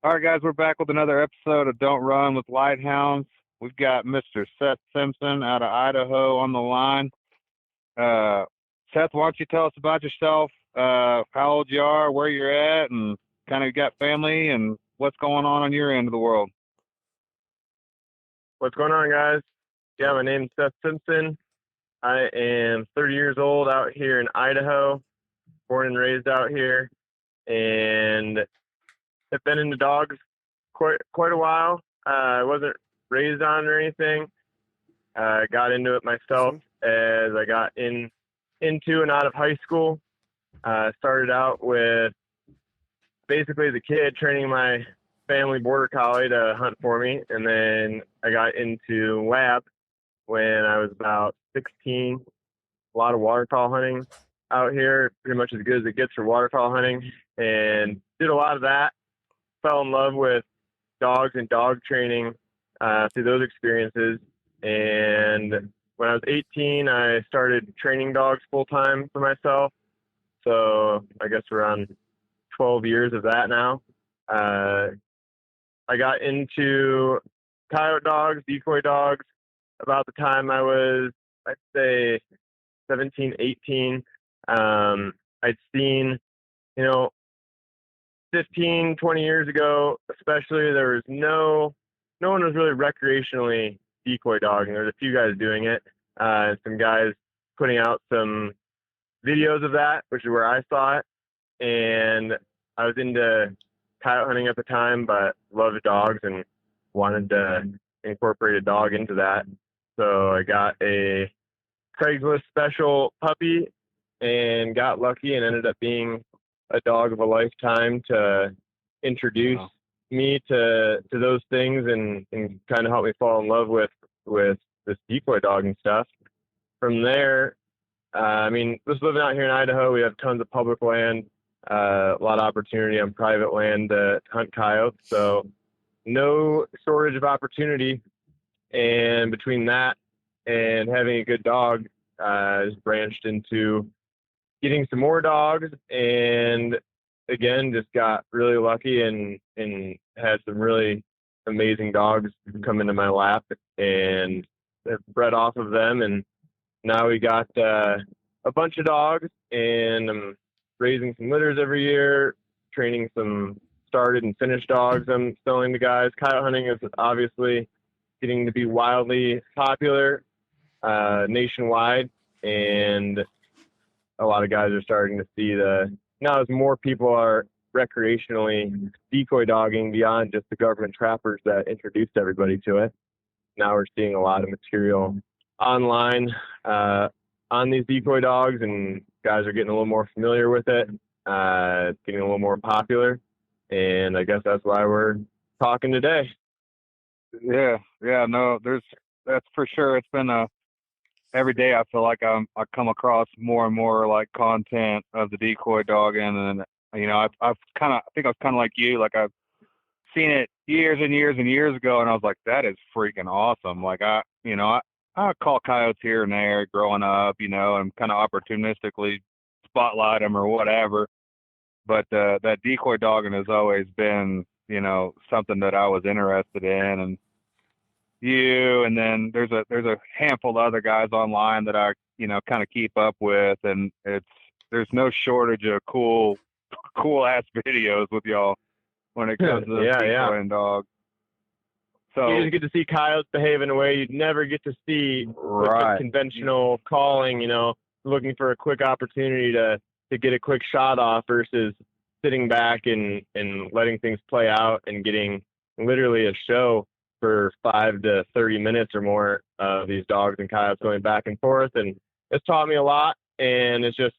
All right, guys, we're back with another episode of Don't Run with Lighthounds. We've got Mr. Seth Simpson out of Idaho on the line. Uh, Seth, why don't you tell us about yourself, how old you are, where you're at, and kind of got family and what's going on your end of the world? What's going on, guys? Yeah, my name's Seth Simpson. I am 30 years old out here in Idaho, born and raised out here, and have been into dogs quite a while. I wasn't raised on or anything. I got into it myself as I got into and out of high school. Started out with basically as a kid training my family border collie to hunt for me, and then I got into lab when I was about 16. A lot of waterfowl hunting out here, pretty much as good as it gets for waterfowl hunting, and did a lot of that. Fell in love with dogs and dog training through those experiences. And when I was 18, I started training dogs full time for myself. So I guess around 12 years of that now. I got into coyote dogs, decoy dogs, about the time I was, I'd say, 17, 18. I'd seen, you know, 15, 20 years ago, especially, there was no one was really recreationally decoy dogging. There was a few guys doing it, some guys putting out some videos of that, which is where I saw it. And I was into coyote hunting at the time, but loved dogs and wanted to incorporate a dog into that. So I got a Craigslist special puppy and got lucky and ended up being a dog of a lifetime to introduce Wow. me to those things and kind of help me fall in love with this decoy dog and stuff. From there, I mean, just living out here in Idaho, we have tons of public land, a lot of opportunity on private land to hunt coyotes. So no shortage of opportunity. And between that and having a good dog, just branched into getting some more dogs, and again just got really lucky and had some really amazing dogs come into my lap and have bred off of them. And now we got a bunch of dogs, and I'm raising some litters every year, training some started and finished dogs I'm selling to guys. Coyote hunting is obviously getting to be wildly popular nationwide, and a lot of guys are starting to see now as more people are recreationally decoy dogging beyond just the government trappers that introduced everybody to it. Now we're seeing a lot of material online on these decoy dogs, and guys are getting a little more familiar with it, getting a little more popular, and I guess that's why we're talking today. Yeah, no, that's for sure. It's been every day I feel like I come across more and more like content of the decoy dogging, and I've kind of I think I was kind of like you, like I've seen it years and years and years ago, and I was like, that is freaking awesome. Like I call coyotes here and there growing up, and kind of opportunistically spotlight them or whatever. But that decoy dogging has always been, something that I was interested in, and and then there's a handful of other guys online that I kind of keep up with, and there's no shortage of cool ass videos with y'all when it comes to those Yeah. decoying dogs. You So just get to see coyotes behave in a way you'd never get to see with just right, conventional calling, looking for a quick opportunity to get a quick shot off versus sitting back and letting things play out and getting literally a show for 5 to 30 minutes or more of these dogs and coyotes going back and forth. And it's taught me a lot, and it's just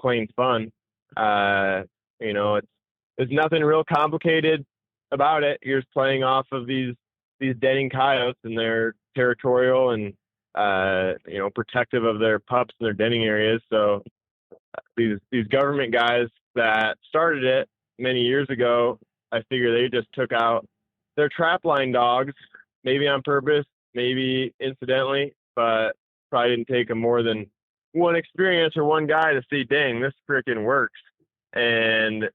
plain fun. There's nothing real complicated about it. You're just playing off of these denning coyotes, and they're territorial and protective of their pups and their denning areas. So these government guys that started it many years ago, I figure they just took out their trapline dogs, maybe on purpose, maybe incidentally, but probably didn't take them more than one experience or one guy to see, dang, this freaking works. And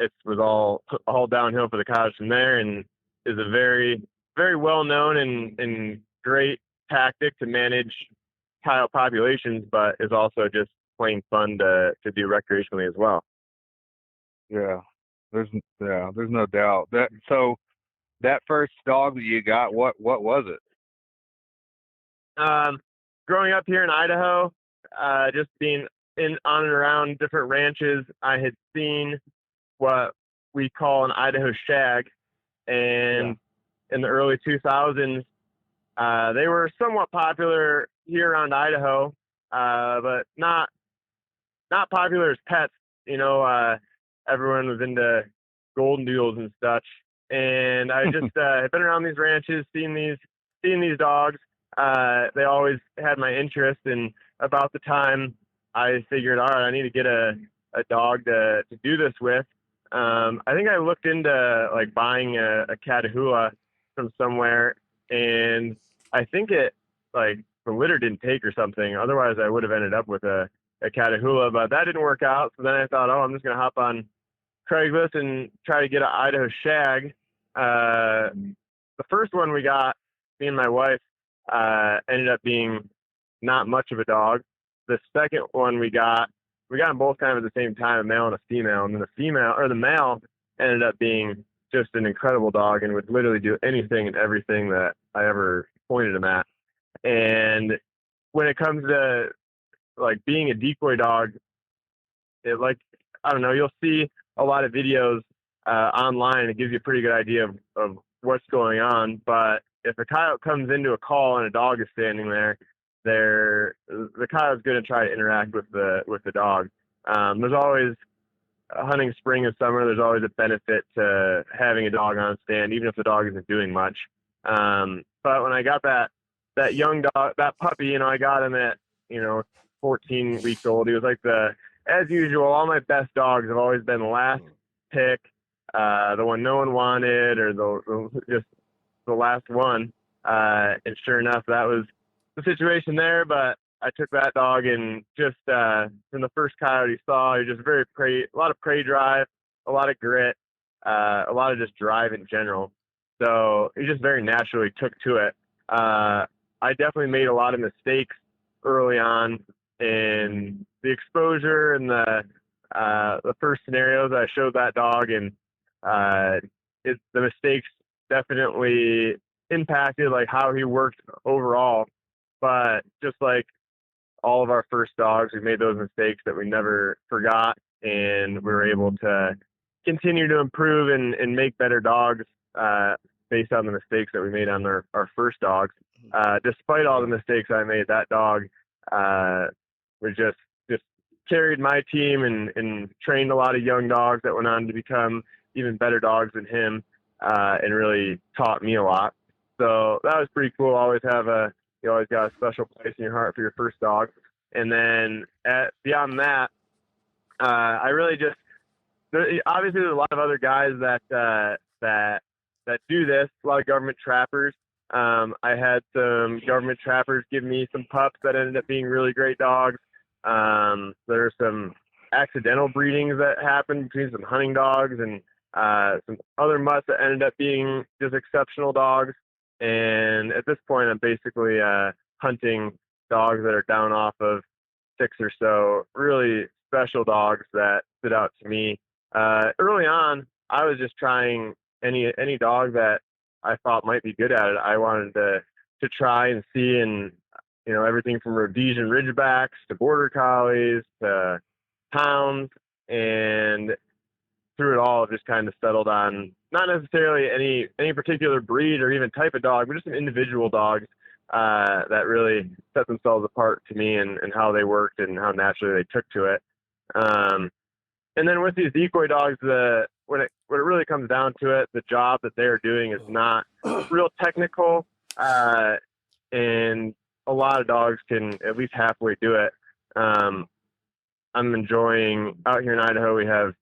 it was all downhill for the coyotes from there, and is a very, very well known and great tactic to manage coyote populations, but is also just plain fun to do recreationally as well. Yeah, there's no doubt that. So that first dog that you got, what was it? Growing up here in Idaho, just being on and around different ranches, I had seen what we call an Idaho shag, and in the early 2000s, they were somewhat popular here around Idaho, but not popular as pets. Everyone was into golden doodles and such, and I just had been around these ranches, seeing these dogs. They always had my interest, and about the time I figured, all right, I need to get a dog to do this with. I think I looked into like buying a Catahoula from somewhere, and I think like the litter didn't take or something. Otherwise, I would have ended up with a Catahoula, but that didn't work out. So then I thought, oh, I'm just gonna hop on Craigslist and try to get an Idaho shag. The first one we got, me and my wife, ended up being not much of a dog. The second one we got them both kind of at the same time, a male and a female, and then the male ended up being just an incredible dog and would literally do anything and everything that I ever pointed him at. And when it comes to like being a decoy dog, I don't know, you'll see a lot of videos online, and it gives you a pretty good idea of what's going on. But if a coyote comes into a call and a dog is standing there, the coyote's going to try to interact with the dog. There's always hunting spring and summer. There's always a benefit to having a dog on stand, even if the dog isn't doing much. But when I got that young dog, that puppy, I got him at 14 weeks old. He was like as usual, all my best dogs have always been the last pick, the one no one wanted, or just the last one. And sure enough, that was the situation there. But I took that dog, and just from the first coyote he saw, he was just a lot of prey drive, a lot of grit, a lot of just drive in general. So he just very naturally took to it. I definitely made a lot of mistakes early on in the exposure and the first scenarios I showed that dog, and the mistakes definitely impacted like how he worked overall. But just like all of our first dogs, we made those mistakes that we never forgot, and we were able to continue to improve and make better dogs based on the mistakes that we made on our first dogs. Despite all the mistakes I made, that dog was just carried my team and trained a lot of young dogs that went on to become even better dogs than him, and really taught me a lot. So that was pretty cool. You always got a special place in your heart for your first dog. And then beyond that, I really obviously there's a lot of other guys that do this, a lot of government trappers. I had some government trappers give me some pups that ended up being really great dogs. There are some accidental breedings that happened between some hunting dogs and some other mutts that ended up being just exceptional dogs. And at this point, I'm basically hunting dogs that are down off of 6 or so really special dogs that stood out to me. Early on, I was just trying any dog that I thought might be good at it. I wanted to try and see, and everything from Rhodesian Ridgebacks to Border Collies to hounds, and through it all, just kind of settled on not necessarily any particular breed or even type of dog, but just some individual dogs that really set themselves apart to me, and how they worked and how naturally they took to it. And then with these decoy dogs, when it really comes down to it, the job that they are doing is not real technical, and a lot of dogs can at least halfway do it. I'm enjoying out here in Idaho. We have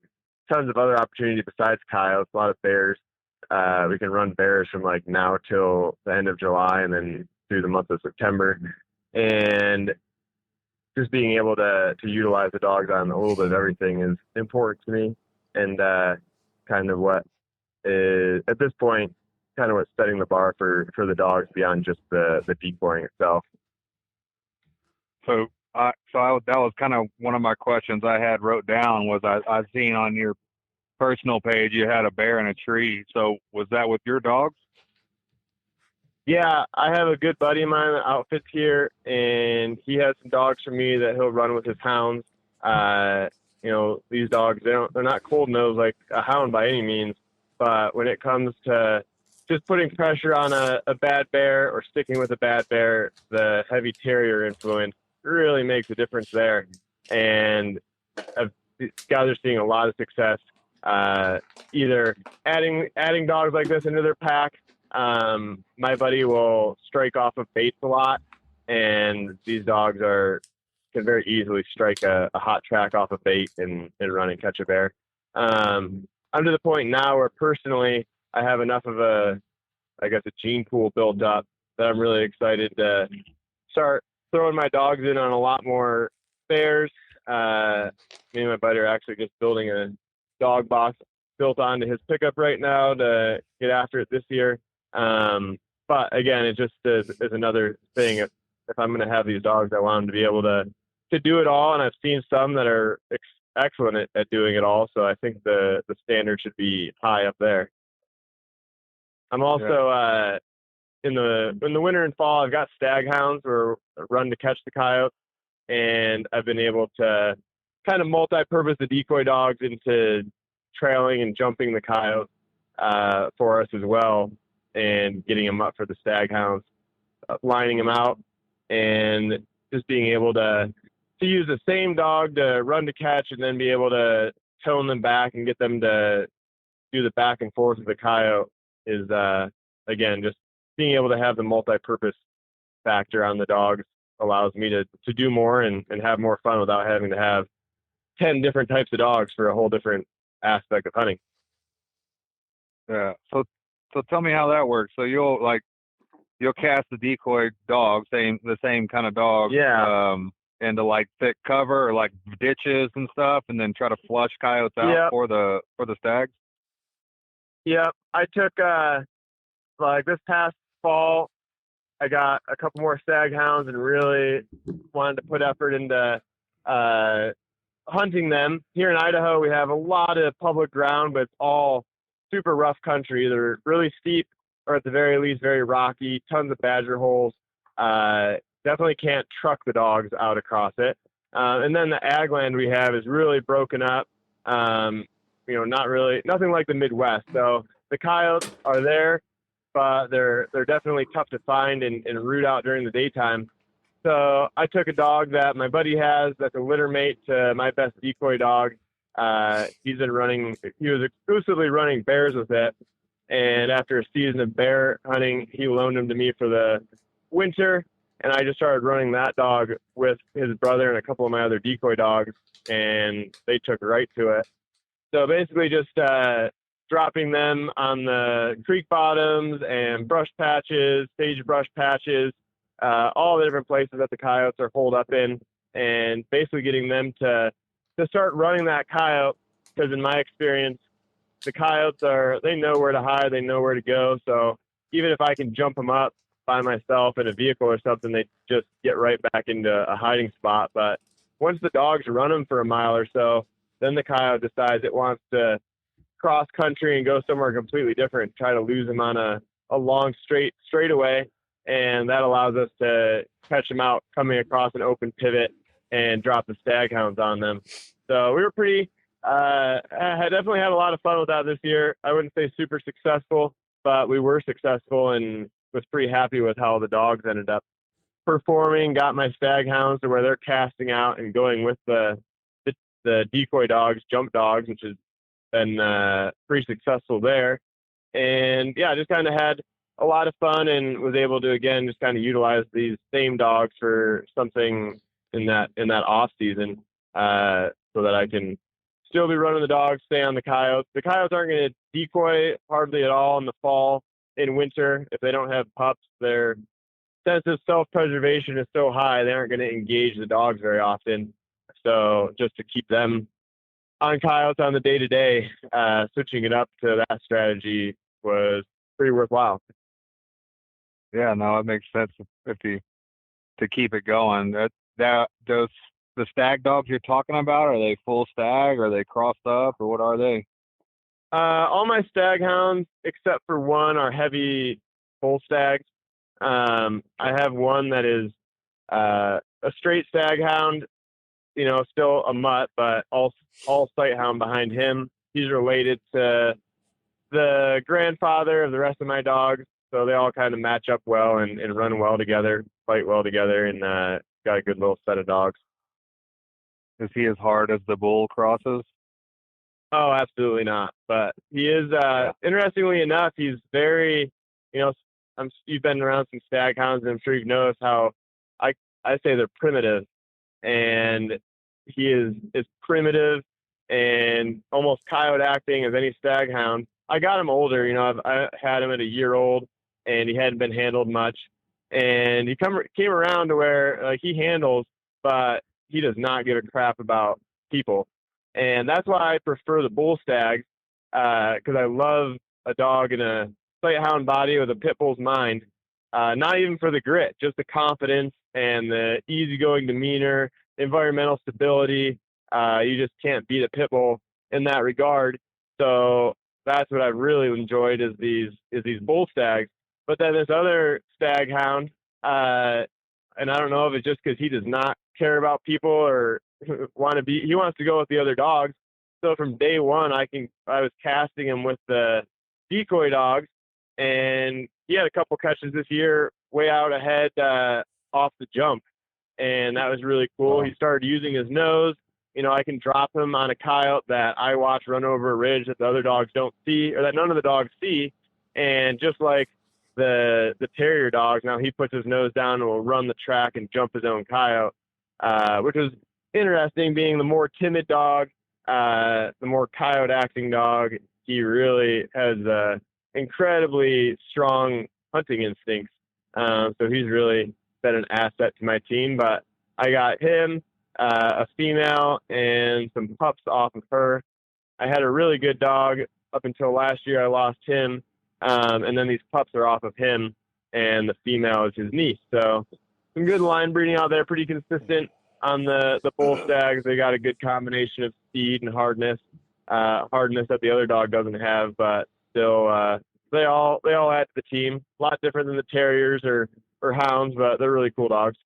tons of other opportunity besides coyotes, a lot of bears. We can run bears from like now till the end of July, and then through the month of September. And just being able to utilize the dogs on a little bit of everything is important to me. And kind of what is, at this point, kind of what's setting the bar for the dogs beyond just the decoying itself. So that was kind of one of my questions I had wrote down was I seen on your personal page you had a bear in a tree. So was that with your dogs? Yeah, I have a good buddy of mine that outfits here, and he has some dogs for me that he'll run with his hounds. These dogs, they're not cold nosed like a hound by any means, but when it comes to just putting pressure on a bad bear or sticking with a bad bear, the heavy terrier influence really makes a difference there. And these guys are seeing a lot of success, either adding dogs like this into their pack. My buddy will strike off of baits a lot, and these dogs can very easily strike a hot track off a bait and run and catch a bear. I'm to the point now where personally I have enough of a gene pool built up that I'm really excited to start throwing my dogs in on a lot more bears. Me and my buddy are actually just building a dog box built onto his pickup right now to get after it this year. But again, it just is another thing. If I'm going to have these dogs, I want them to be able to do it all. And I've seen some that are excellent at doing it all. So I think the standard should be high up there. I'm also, in the winter and fall, I've got stag hounds where I run to catch the coyotes, and I've been able to kind of multi-purpose the decoy dogs into trailing and jumping the coyotes for us as well, and getting them up for the stag hounds, lining them out, and just being able to use the same dog to run to catch and then be able to tone them back and get them to do the back and forth with the coyote is, again, just being able to have the multi-purpose factor on the dogs allows me to do more and have more fun without having to have 10 different types of dogs for a whole different aspect of hunting. Yeah. So tell me how that works. So you'll cast the decoy dog, the same kind of dog, Yeah. into like thick cover or like ditches and stuff, and then try to flush coyotes out for the stags. Yep. I took this past fall, I got a couple more stag hounds and really wanted to put effort into hunting them. Here in Idaho, we have a lot of public ground, but it's all super rough country. They're really steep, or at the very least, very rocky, tons of badger holes. Definitely can't truck the dogs out across it. And then the ag land we have is really broken up. Nothing like the Midwest. So the coyotes are there, but they're definitely tough to find and root out during the daytime. So I took a dog that my buddy has that's a litter mate to my best decoy dog. He was exclusively running bears with it. And after a season of bear hunting, he loaned him to me for the winter. And I just started running that dog with his brother and a couple of my other decoy dogs, and they took right to it. So basically just dropping them on the creek bottoms and brush patches, sagebrush patches, all the different places that the coyotes are holed up in, and basically getting them to start running that coyote, because in my experience, the coyotes they know where to hide, they know where to go. So even if I can jump them up by myself in a vehicle or something, they just get right back into a hiding spot. But once the dogs run them for a mile or so, then the coyote decides it wants to cross country and go somewhere completely different, try to lose them on a long straightaway. And that allows us to catch them out coming across an open pivot and drop the stag hounds on them. So we were I definitely had a lot of fun with that this year. I wouldn't say super successful, but we were successful and was pretty happy with how the dogs ended up performing. Got my stag hounds to where they're casting out and going with the decoy dogs, jump dogs, which has been pretty successful there. And yeah, just kind of had a lot of fun and was able to, again, just kind of utilize these same dogs for something in that off season, so that I can still be running the dogs, stay on the coyotes. The coyotes aren't going to decoy hardly at all in the fall. In winter, if they don't have pups, their sense of self-preservation is so high, they aren't going to engage the dogs very often. So just to keep them on coyotes on the day-to-day, switching it up to that strategy was pretty worthwhile. Yeah, no, it makes sense if you to keep it going. That those the stag dogs you're talking about, are they full stag? Are they crossed up, or what are they? All my stag hounds, except for one, are heavy full stags. I have one that is a straight stag hound, still a mutt, but all sight hound behind him. He's related to the grandfather of the rest of my dogs, so they all kind of match up well and run well together, fight well together, and got a good little set of dogs. Is he as hard as the bull crosses? Oh, absolutely not. But he is, Yeah. interestingly enough, he's very, you know, you've been around some stag hounds, and I'm sure you've noticed how I I say they're primitive, and he is as primitive and almost coyote acting as any stag hound. I got him older, I had him at a year old, and he hadn't been handled much, and came around to where he handles, but he does not give a crap about people, and that's why I prefer the bull stags, because I love a dog in a sight hound body with a pit bull's mind. Not even for the grit, just the confidence and the easygoing demeanor, environmental stability. You just can't beat a pit bull in that regard. So that's what I've really enjoyed is these bull stags. But then this other stag hound, and I don't know if it's just because he does not care about people or he wants to go with the other dogs. So from day one, I was casting him with the decoy dogs, and he had a couple catches this year way out ahead off the jump, and that was really cool. Oh, He started using his nose. I can drop him on a coyote that I watch run over a ridge that the other dogs don't see, or that none of the dogs see, and just like the terrier dogs, now he puts his nose down and will run the track and jump his own coyote, which was interesting. Being the more timid dog, the more coyote acting dog, he really has incredibly strong hunting instincts. So he's really been an asset to my team. But I got him, a female, and some pups off of her. I had a really good dog up until last year. I lost him, and then these pups are off of him, and the female is his niece. So some good line breeding out there, pretty consistent on the bull stags. They got a good combination of speed and hardness, hardness that the other dog doesn't have, but still they all add to the team. A lot different than the terriers or hounds, but they're really cool dogs.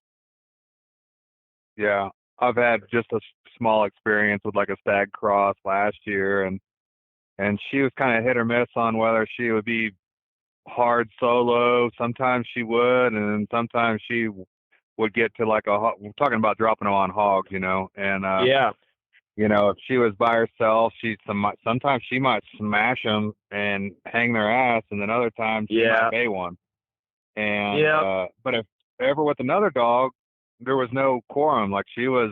yeah. I've had just a small experience with like a stag cross last year, and she was kind of hit or miss on whether she would be hard solo. Sometimes she would, and then sometimes she would get to like we're talking about dropping them on hogs, and Yeah, if she was by herself, sometimes she might smash them and hang their ass, and then other times she might yeah, bay one. And yeah, but if ever with another dog, there was no quorum. Like she was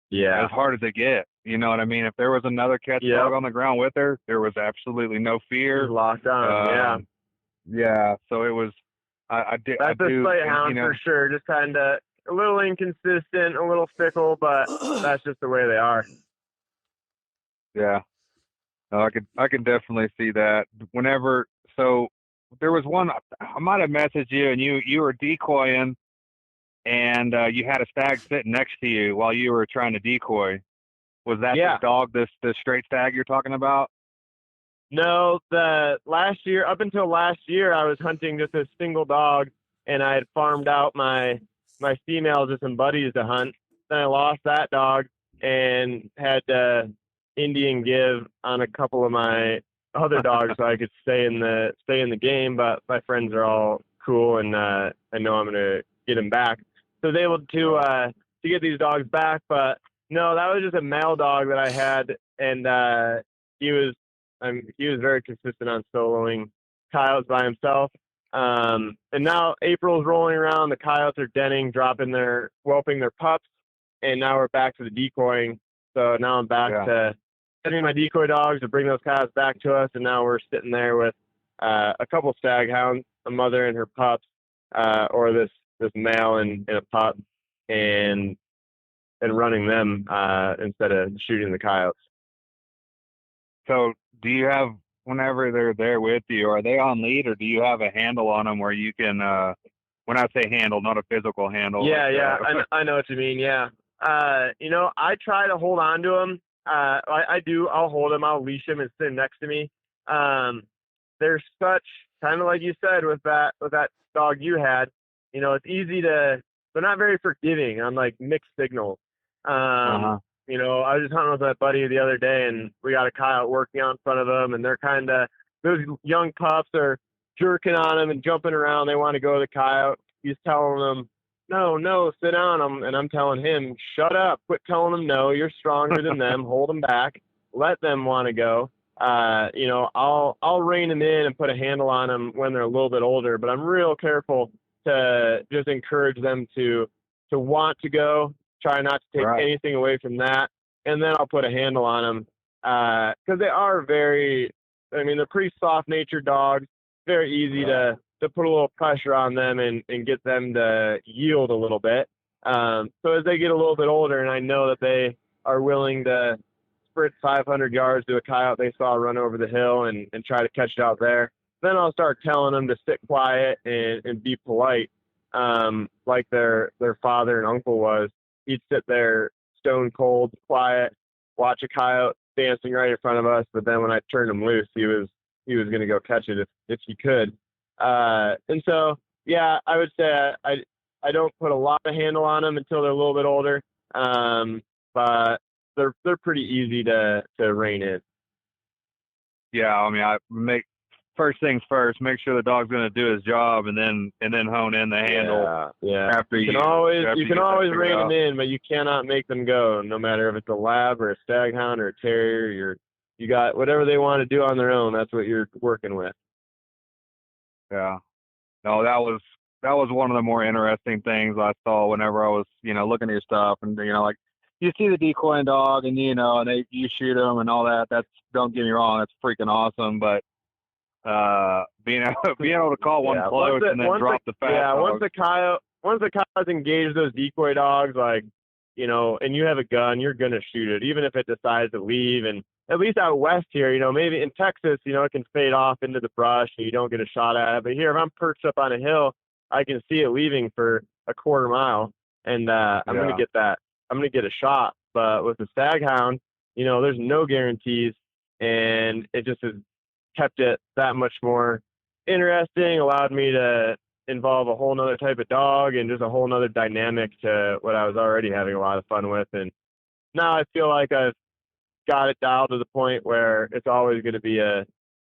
yeah, as hard as they get. You know what I mean? If there was another catch yep. dog on the ground with her, there was absolutely no He's fear. locked on. Yeah, Um, yeah, so it was. I that's a do, sight and hound for sure. Just kind of a little inconsistent, a little fickle, but that's just the way they are. yeah. No, I could definitely see that. Whenever, so there was one I might have messaged you, and you were decoying, and you had a stag sitting next to you while you were trying to decoy. Was that this Yeah. dog, this straight stag you're talking about? No, the last year, up until last year, I was hunting just a single dog, and I had farmed out my females to some buddies to hunt. Then I lost that dog and had to Indian give on a couple of my other dogs so I could stay in the game. But my friends are all cool, and I know I'm gonna get them back. So I was able to get these dogs back. But no, that was just a male dog that I had, and he was he was very consistent on soloing coyotes by himself. And now April's rolling around. The coyotes are denning, whelping their pups, and now we're back to the decoying. So now I'm back Yeah. to setting my decoy dogs to bring those coyotes back to us, and now we're sitting there with a couple stag hounds, a mother and her pups, or this male and a pup, and running them instead of shooting the coyotes. So do you have, whenever they're there with you, are they on lead or do you have a handle on them where you can, when I say handle, not a physical handle, like, Yeah, yeah, I know what you mean. Yeah, I try to hold on to them. I do. I'll hold them. I'll leash them and sit next to me. Um, they're such kind of like you said with that dog you had. It's easy to. They're not very forgiving on like mixed signals. Um, uh-huh. I was just hunting with my buddy the other day, and we got a coyote working out in front of them, and they're kind of those young pups are jerking on them and jumping around. They want to go to the coyote. He's telling them no, no, sit down. And I'm telling him, shut up. Quit telling them no. You're stronger than them. Hold them back. Let them want to go. I'll rein them in and put a handle on them when they're a little bit older. But I'm real careful to just encourage them to want to go. Try not to take Right. anything away from that, and then I'll put a handle on them because they are very. I mean, they're pretty soft-natured dogs. Very easy to put a little pressure on them and get them to yield a little bit. So as they get a little bit older, and I know that they are willing to sprint 500 yards to a coyote they saw run over the hill and try to catch it out there, then I'll start telling them to sit quiet and be polite, like their father and uncle was. He'd sit there stone cold, quiet, watch a coyote dancing right in front of us, but then when I turned him loose, he was going to go catch it if he could. And so, yeah, I would say I don't put a lot of handle on them until they're a little bit older. But they're pretty easy to rein in. Yeah. I mean, I make, first things first, make sure the dog's going to do his job and then hone in the handle Yeah. after You can you, always after you you can get that always figured rein them out. in, but you cannot make them go. No matter if it's a lab or a stag hound or a terrier, you got whatever they want to do on their own. That's what you're working with. Yeah. No, that was one of the more interesting things I saw whenever I was, looking at your stuff and, like you see the decoying dog and, and you shoot them and all that. That's, don't get me wrong, that's freaking awesome. But, being, being able to call one Yeah. close and then drop the fat dog. Once the coyotes engage those decoy dogs, like, and you have a gun, you're gonna shoot it, even if it decides to leave. And at least out west here, maybe in Texas, it can fade off into the brush and you don't get a shot at it. But here, if I'm perched up on a hill, I can see it leaving for a quarter mile, and I'm gonna Yeah. get that. I'm gonna get a shot. But with the stag hound, there's no guarantees, and it just has kept it that much more interesting. Allowed me to involve a whole nother type of dog and just a whole nother dynamic to what I was already having a lot of fun with. And now I feel like I've got it dialed to the point where it's always going to be a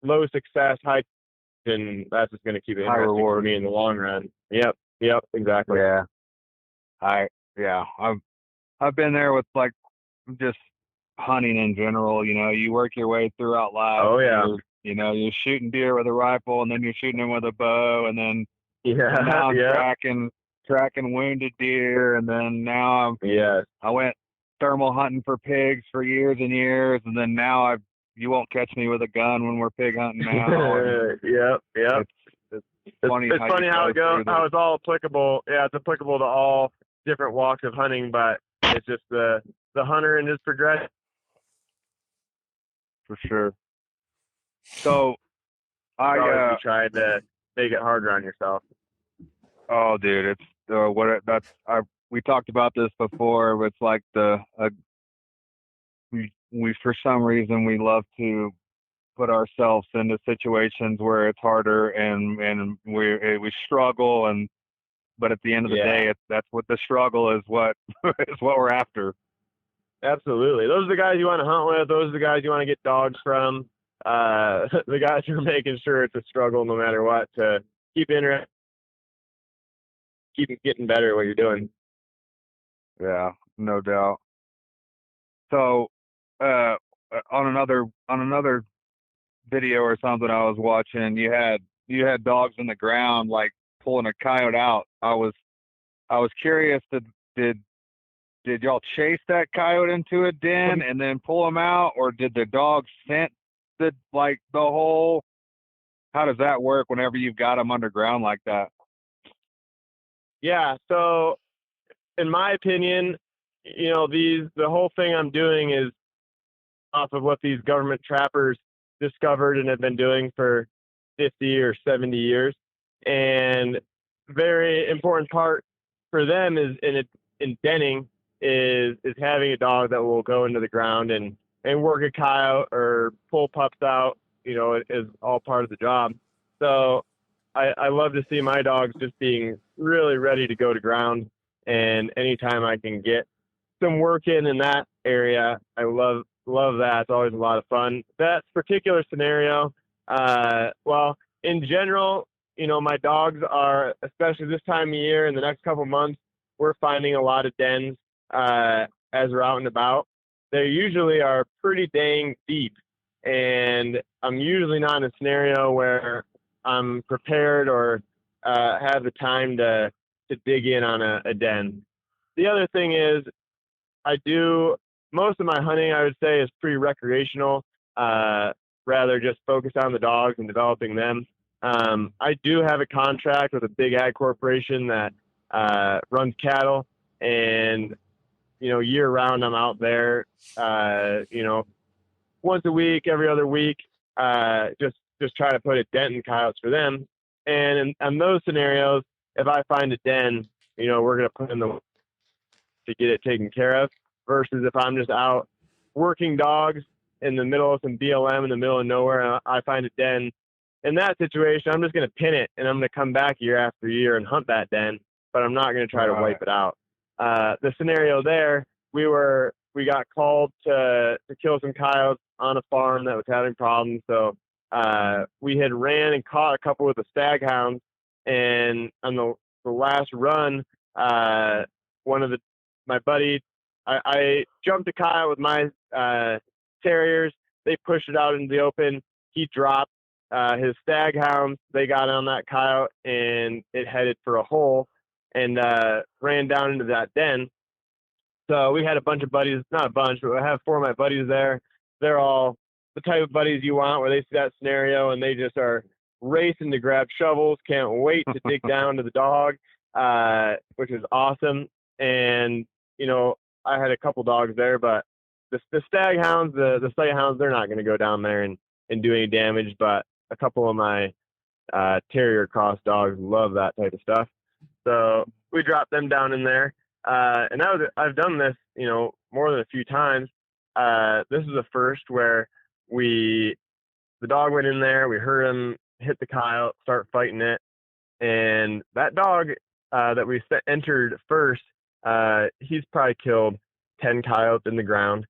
low success, high, and that's just going to keep it High interesting for reward. me in the long run. Yep, exactly. Yeah. Yeah. I've been there with like just hunting in general. You work your way throughout life. Oh yeah, You're shooting deer with a rifle, and then you're shooting them with a bow, and yeah, now I'm yeah, tracking wounded deer, and then now yes. I went thermal hunting for pigs for years and years, and then now you won't catch me with a gun when we're pig hunting now. And Yep. it's funny It's how you funny how go it goes, through how this. it's all applicable. Yeah, it's applicable to all different walks of hunting, but it's just the hunter and his progression. For sure. So I Always be trying to make it harder on yourself. oh dude, it's that's I we talked about this before. But it's like we for some reason we love to put ourselves into situations where it's harder and we struggle, and but at the end of the Yeah, day that's what the struggle is, what is what we're after. absolutely. Those are the guys you want to hunt with. Those are the guys you want to get dogs from. The guys who are making sure it's a struggle no matter what to keep interested, keep getting better at what you're doing. Yeah, no doubt. So on another video or something I was watching, you had dogs in the ground like pulling a coyote out. I was curious, did did y'all chase that coyote into a den and then pull him out, or did the dog scent the hole? How does that work whenever you've got them underground like that? Yeah. So in my opinion, the whole thing I'm doing is off of what these government trappers discovered and have been doing for 50 or 70 years. And very important part for them is in denning is having a dog that will go into the ground and work a coyote or pull pups out, is all part of the job. So I love to see my dogs just being really ready to go to ground. And anytime I can get some work in that area, I love that. It's always a lot of fun. That particular scenario, well, in general, my dogs are, especially this time of year, in the next couple of months, we're finding a lot of dens as we're out and about. They usually are pretty dang deep, and I'm usually not in a scenario where I'm prepared or have the time to dig in on a den. The other thing is, I do most of my hunting, I would say, is pretty recreational, rather just focused on the dogs and developing them. I do have a contract with a big ag corporation that runs cattle, and year round I'm out there, once a week, every other week, just trying to put a dent in coyotes for them. And in those scenarios, if I find a den, we're gonna put in the to get it taken care of. Versus if I'm just out working dogs in the middle of some BLM in the middle of nowhere, and I find a den. In that situation, I'm just going to pin it, and I'm going to come back year after year and hunt that den, but I'm not going to try to wipe it out. The scenario there, we got called to kill some coyotes on a farm that was having problems. So we had ran and caught a couple with the stag hounds, and on the last run, my buddy, I jumped a coyote with my terriers. They pushed it out into the open. He dropped his stag hounds. They got on that coyote, and it headed for a hole and ran down into that den. So we had a bunch of buddies, not a bunch, but I have 4 of my buddies there. They're all the type of buddies you want, where they see that scenario and they just are racing to grab shovels, can't wait to dig down to the dog, which is awesome. And, I had a couple dogs there, but the stag hounds, the sight hounds, they're not going to go down there and do any damage. But a couple of my terrier cross dogs love that type of stuff. So we dropped them down in there. And I've done this, more than a few times. This is the first where the dog went in there, we heard him hit the coyote, start fighting it. And that dog that we entered first, he's probably killed 10 coyotes in the ground.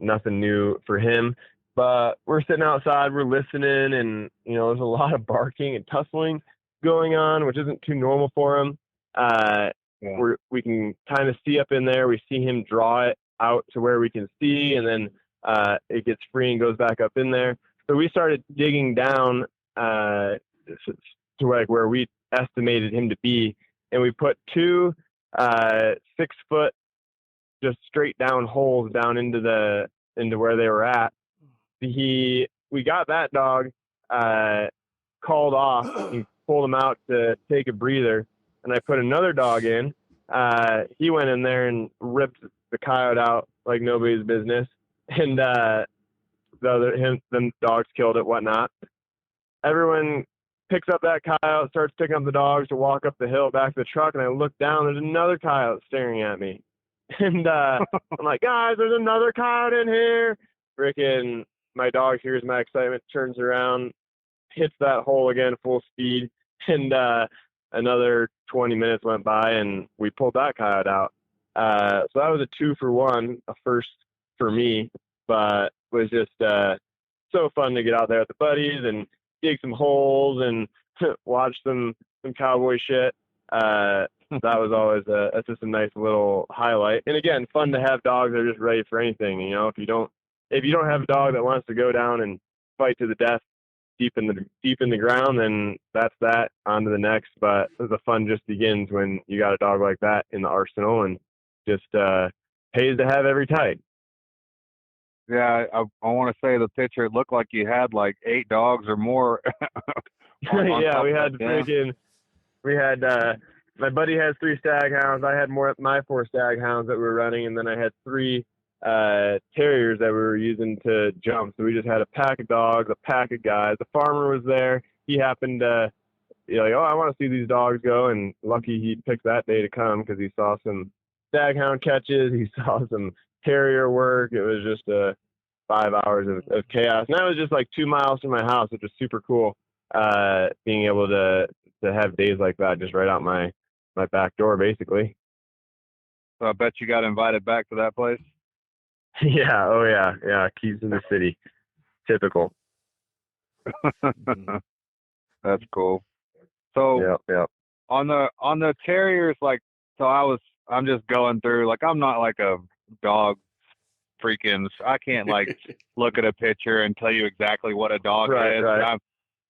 Nothing new for him, but we're sitting outside, we're listening, and there's a lot of barking and tussling going on, which isn't too normal for him. We can kind of see up in there. We see him draw it out to where we can see, and then it gets free and goes back up in there. So we started digging down to where we estimated him to be, and we put 2 6-foot just straight down holes down into where they were at. We got that dog called off and pulled him out to take a breather, and I put another dog in. He went in there and ripped the coyote out like nobody's business, and them dogs killed it, whatnot. Everyone picks up that coyote, starts picking up the dogs to walk up the hill back to the truck, and I look down, there's another coyote staring at me. And I'm like, guys, there's another coyote in here. Freaking my dog hears my excitement, turns around, hits that hole again full speed, and another 20 minutes went by, and we pulled that coyote out. So that was a 2-for-1, a first for me, but it was just so fun to get out there with the buddies and dig some holes and watch some cowboy shit. That was always that's just a nice little highlight. And again, fun to have dogs that are just ready for anything. If you don't have a dog that wants to go down and fight to the death deep in the ground, then that's that. On to the next. But the fun just begins when you got a dog like that in the arsenal, and just pays to have every type. Yeah, I want to say the picture, it looked like you had like 8 dogs or more. Yeah, we had my buddy has 3 stag hounds. I had my 4 stag hounds that we were running, and then I had 3 terriers that we were using to jump. So we just had a pack of dogs, a pack of guys. The farmer was there. He happened to, like, oh, I want to see these dogs go. And lucky he picked that day to come because he saw some stag hound catches. He saw some terrier work. It was just 5 hours of chaos. And that was just like 2 miles from my house, which was super cool. Being able to have days like that just right out my back door, basically. So I bet you got invited back to that place. Yeah. Oh yeah. Keys in the city. Typical. That's cool. So yeah. on the terriers, like, so I'm just going through, like, I'm not like a dog freaking, I can't like look at a picture and tell you exactly what a dog is. Right.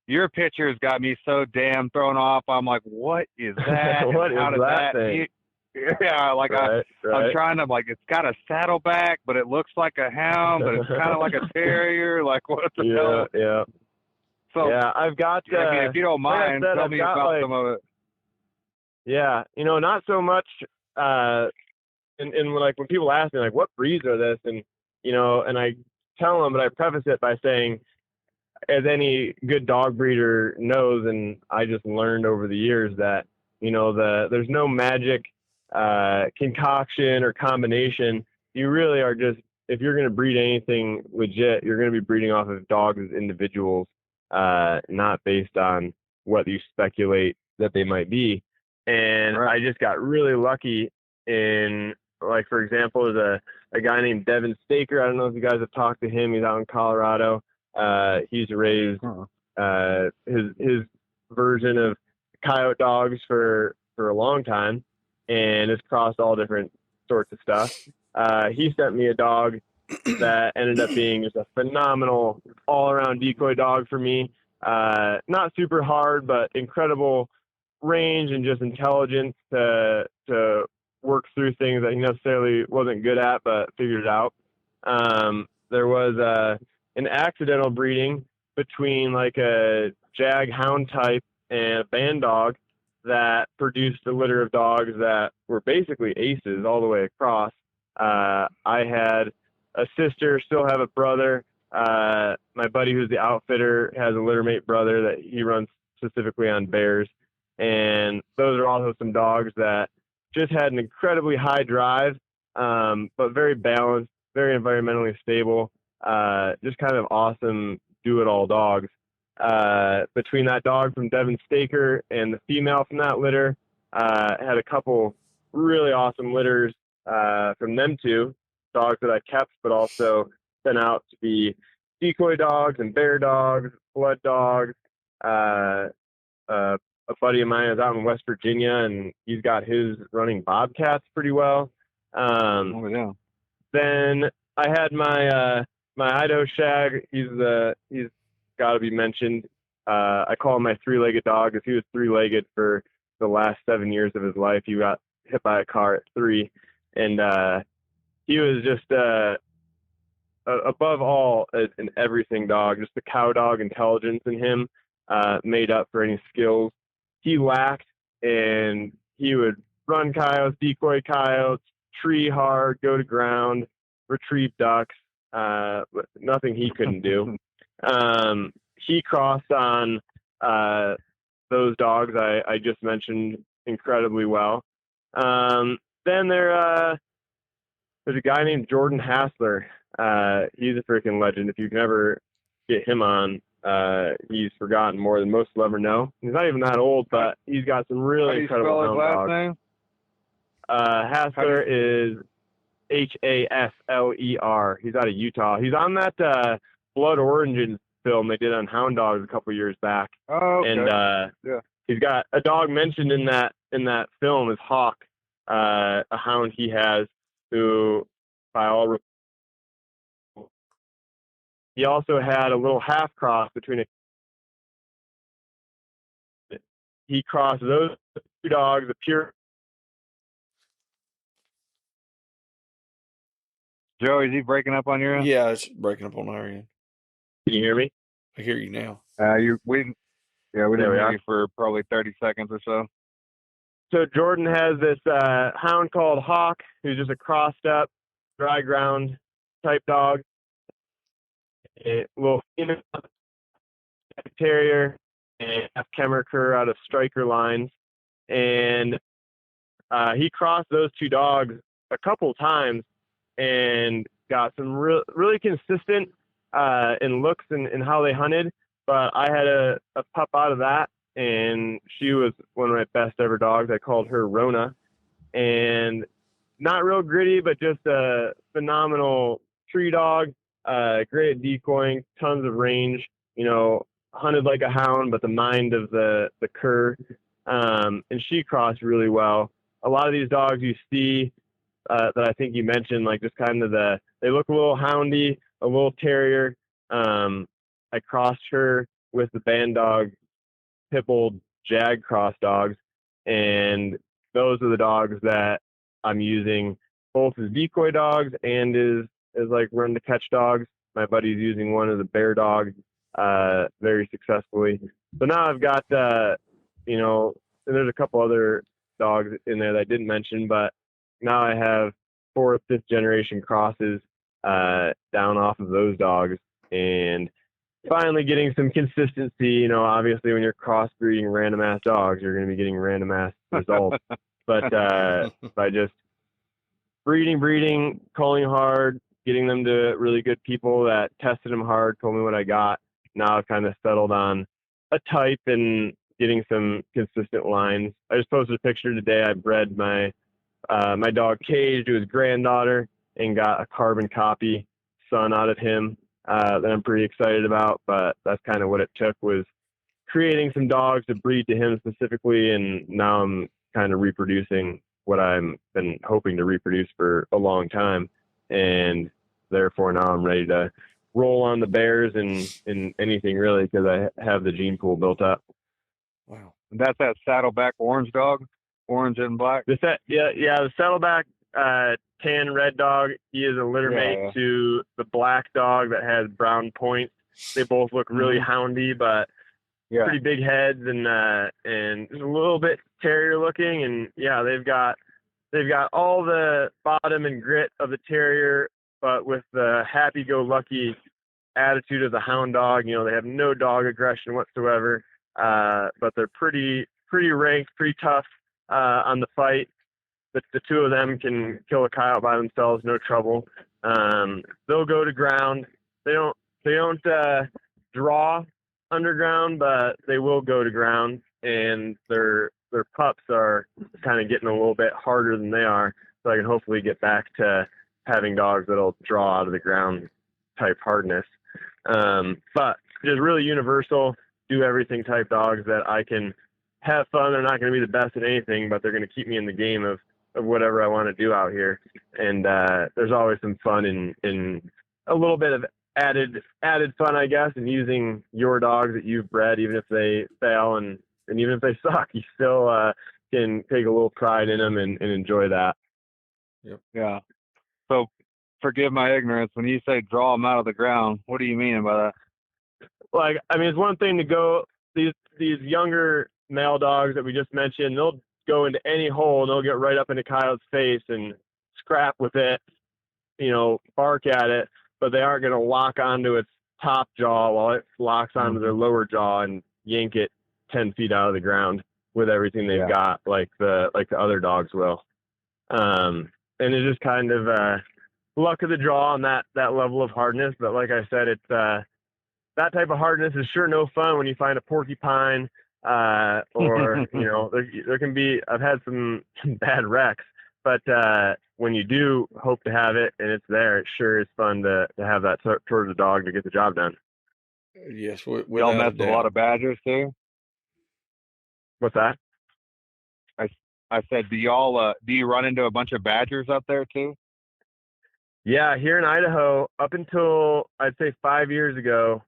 Your pictures got me so damn thrown off. I'm like, what is that? What how is did that thing? Yeah, like right. I'm trying to, like, it's got a saddleback, but it looks like a hound, but it's kind of like a terrier. Like, what the hell? Yeah. So yeah, I've got. I mean, if you don't mind, tell me about some of it. Yeah, not so much. And like when people ask me like, what breeds are this, and and I tell them, but I preface it by saying, as any good dog breeder knows, and I just learned over the years that there's no magic concoction or combination. You really are just, if you're going to breed anything legit, you're going to be breeding off of dogs as individuals, not based on what you speculate that they might be. And Right. I just got really lucky in, like, for example, there's a guy named Devin Staker. I don't know if you guys have talked to him. He's out in Colorado. He's raised his version of coyote dogs for a long time, and has crossed all different sorts of stuff. He sent me a dog that ended up being just a phenomenal all-around decoy dog for me. Not super hard, but incredible range and just intelligence to work through things that he necessarily wasn't good at, but figured it out. There was an accidental breeding between like a jag hound type and a band dog that produced a litter of dogs that were basically aces all the way across. I had a sister, still have a brother. My buddy who's the outfitter has a littermate brother that he runs specifically on bears. And those are also some dogs that just had an incredibly high drive, but very balanced, very environmentally stable, just kind of awesome do-it-all dogs. Between that dog from Devin Staker and the female from that litter, had a couple really awesome litters from them two, dogs that I kept, but also sent out to be decoy dogs and bear dogs, blood dogs. A buddy of mine is out in West Virginia, and he's got his running bobcats pretty well. Then I had my Idaho shag. He's got to be mentioned. I call him my three-legged dog because he was three-legged for the last 7 years of his life. He got hit by a car at 3, and he was just above all an everything dog. Just the cow dog intelligence in him made up for any skills he lacked, and he would run coyotes, decoy coyotes, tree hard, go to ground, retrieve ducks. Nothing he couldn't do. He crossed on those dogs I just mentioned incredibly well. Then there's a guy named Jordan Hassler. He's a freaking legend. If you can ever get him on, he's forgotten more than most will ever know. He's not even that old, but he's got some really incredible hound dogs. Name? Hassler is Hasler. He's out of Utah. He's on that Blood Origins film they did on hound dogs a couple years back. Oh, okay. And he's got a dog mentioned in that film is Hawk, a hound he has who, by all, he also had a little half cross between he crossed those two dogs, a pure. Joe, is he breaking up on your end? Yeah, it's breaking up on our end. Can you hear me? I hear you now. We didn't hear you for probably 30 seconds or so. So Jordan has this hound called Hawk, who's just a crossed up, dry ground type dog, a little female terrier, and a Kemmer cur out of Striker lines. And he crossed those two dogs a couple times and got some really consistent in looks and how they hunted. But I had a pup out of that, and she was one of my best ever dogs. I called her Rona, and not real gritty, but just a phenomenal tree dog, great at decoying, tons of range, hunted like a hound, but the mind of the cur. And she crossed really well. A lot of these dogs you see that I think you mentioned, like just kind of they look a little houndy, a little terrier. I crossed her with the band dog Pitbull Jag cross dogs, and those are the dogs that I'm using both as decoy dogs and as like run to catch dogs. My buddy's using one as a bear dog very successfully. So now I've got and there's a couple other dogs in there that I didn't mention, but now I have 4th, 5th generation crosses down off of those dogs, and finally getting some consistency. Obviously when you're crossbreeding random ass dogs, you're going to be getting random ass results. But by just breeding, calling hard, getting them to really good people that tested them hard, told me what I got. Now I've kind of settled on a type and getting some consistent lines. I just posted a picture today. I bred my dog Cage to his granddaughter and got a carbon copy son out of him that I'm pretty excited about. But that's kind of what it took, was creating some dogs to breed to him specifically, and now I'm kind of reproducing what I've been hoping to reproduce for a long time, and therefore now I'm ready to roll on the bears and anything really, because I have the gene pool built up. Wow. That's that saddleback orange dog, orange and black. The saddleback tan red dog. He is a litter mate to the black dog that has brown points. They both look really houndy, but pretty big heads and just a little bit terrier looking. And they've got all the bottom and grit of the terrier, but with the happy-go-lucky attitude of the hound dog. They have no dog aggression whatsoever, but they're pretty ranked, pretty tough on the fight. The two of them can kill a coyote by themselves, no trouble. They'll go to ground. They don't draw underground, but they will go to ground, and their pups are kind of getting a little bit harder than they are, so I can hopefully get back to having dogs that'll draw out of the ground type hardness. But just really universal, do everything type dogs that I can have fun. They're not going to be the best at anything, but they're going to keep me in the game of whatever I want to do out here. And there's always some fun in a little bit of added fun, I guess, in using your dogs that you've bred. Even if they fail and even if they suck, you still can take a little pride in them and enjoy that. Yep. Yeah. So forgive my ignorance. When you say draw them out of the ground, what do you mean by that? Like, I mean, it's one thing to go, these younger male dogs that we just mentioned, they'll go into any hole and they'll get right up into coyote's face and scrap with it, bark at it, but they aren't going to lock onto its top jaw while it locks onto their lower jaw and yank it 10 feet out of the ground with everything they've got, like the other dogs will. And it's just kind of luck of the draw on that level of hardness. But like I said, it's that type of hardness is sure no fun when you find a porcupine or there can be, I've had some bad wrecks, but when you do hope to have it and it's there, it sure is fun to have that sort of dog to get the job done. Yes, y'all mess with a lot of badgers too. What's that? I said, do you run into a bunch of badgers up there too? Yeah, here in Idaho, up until I'd say 5 years ago,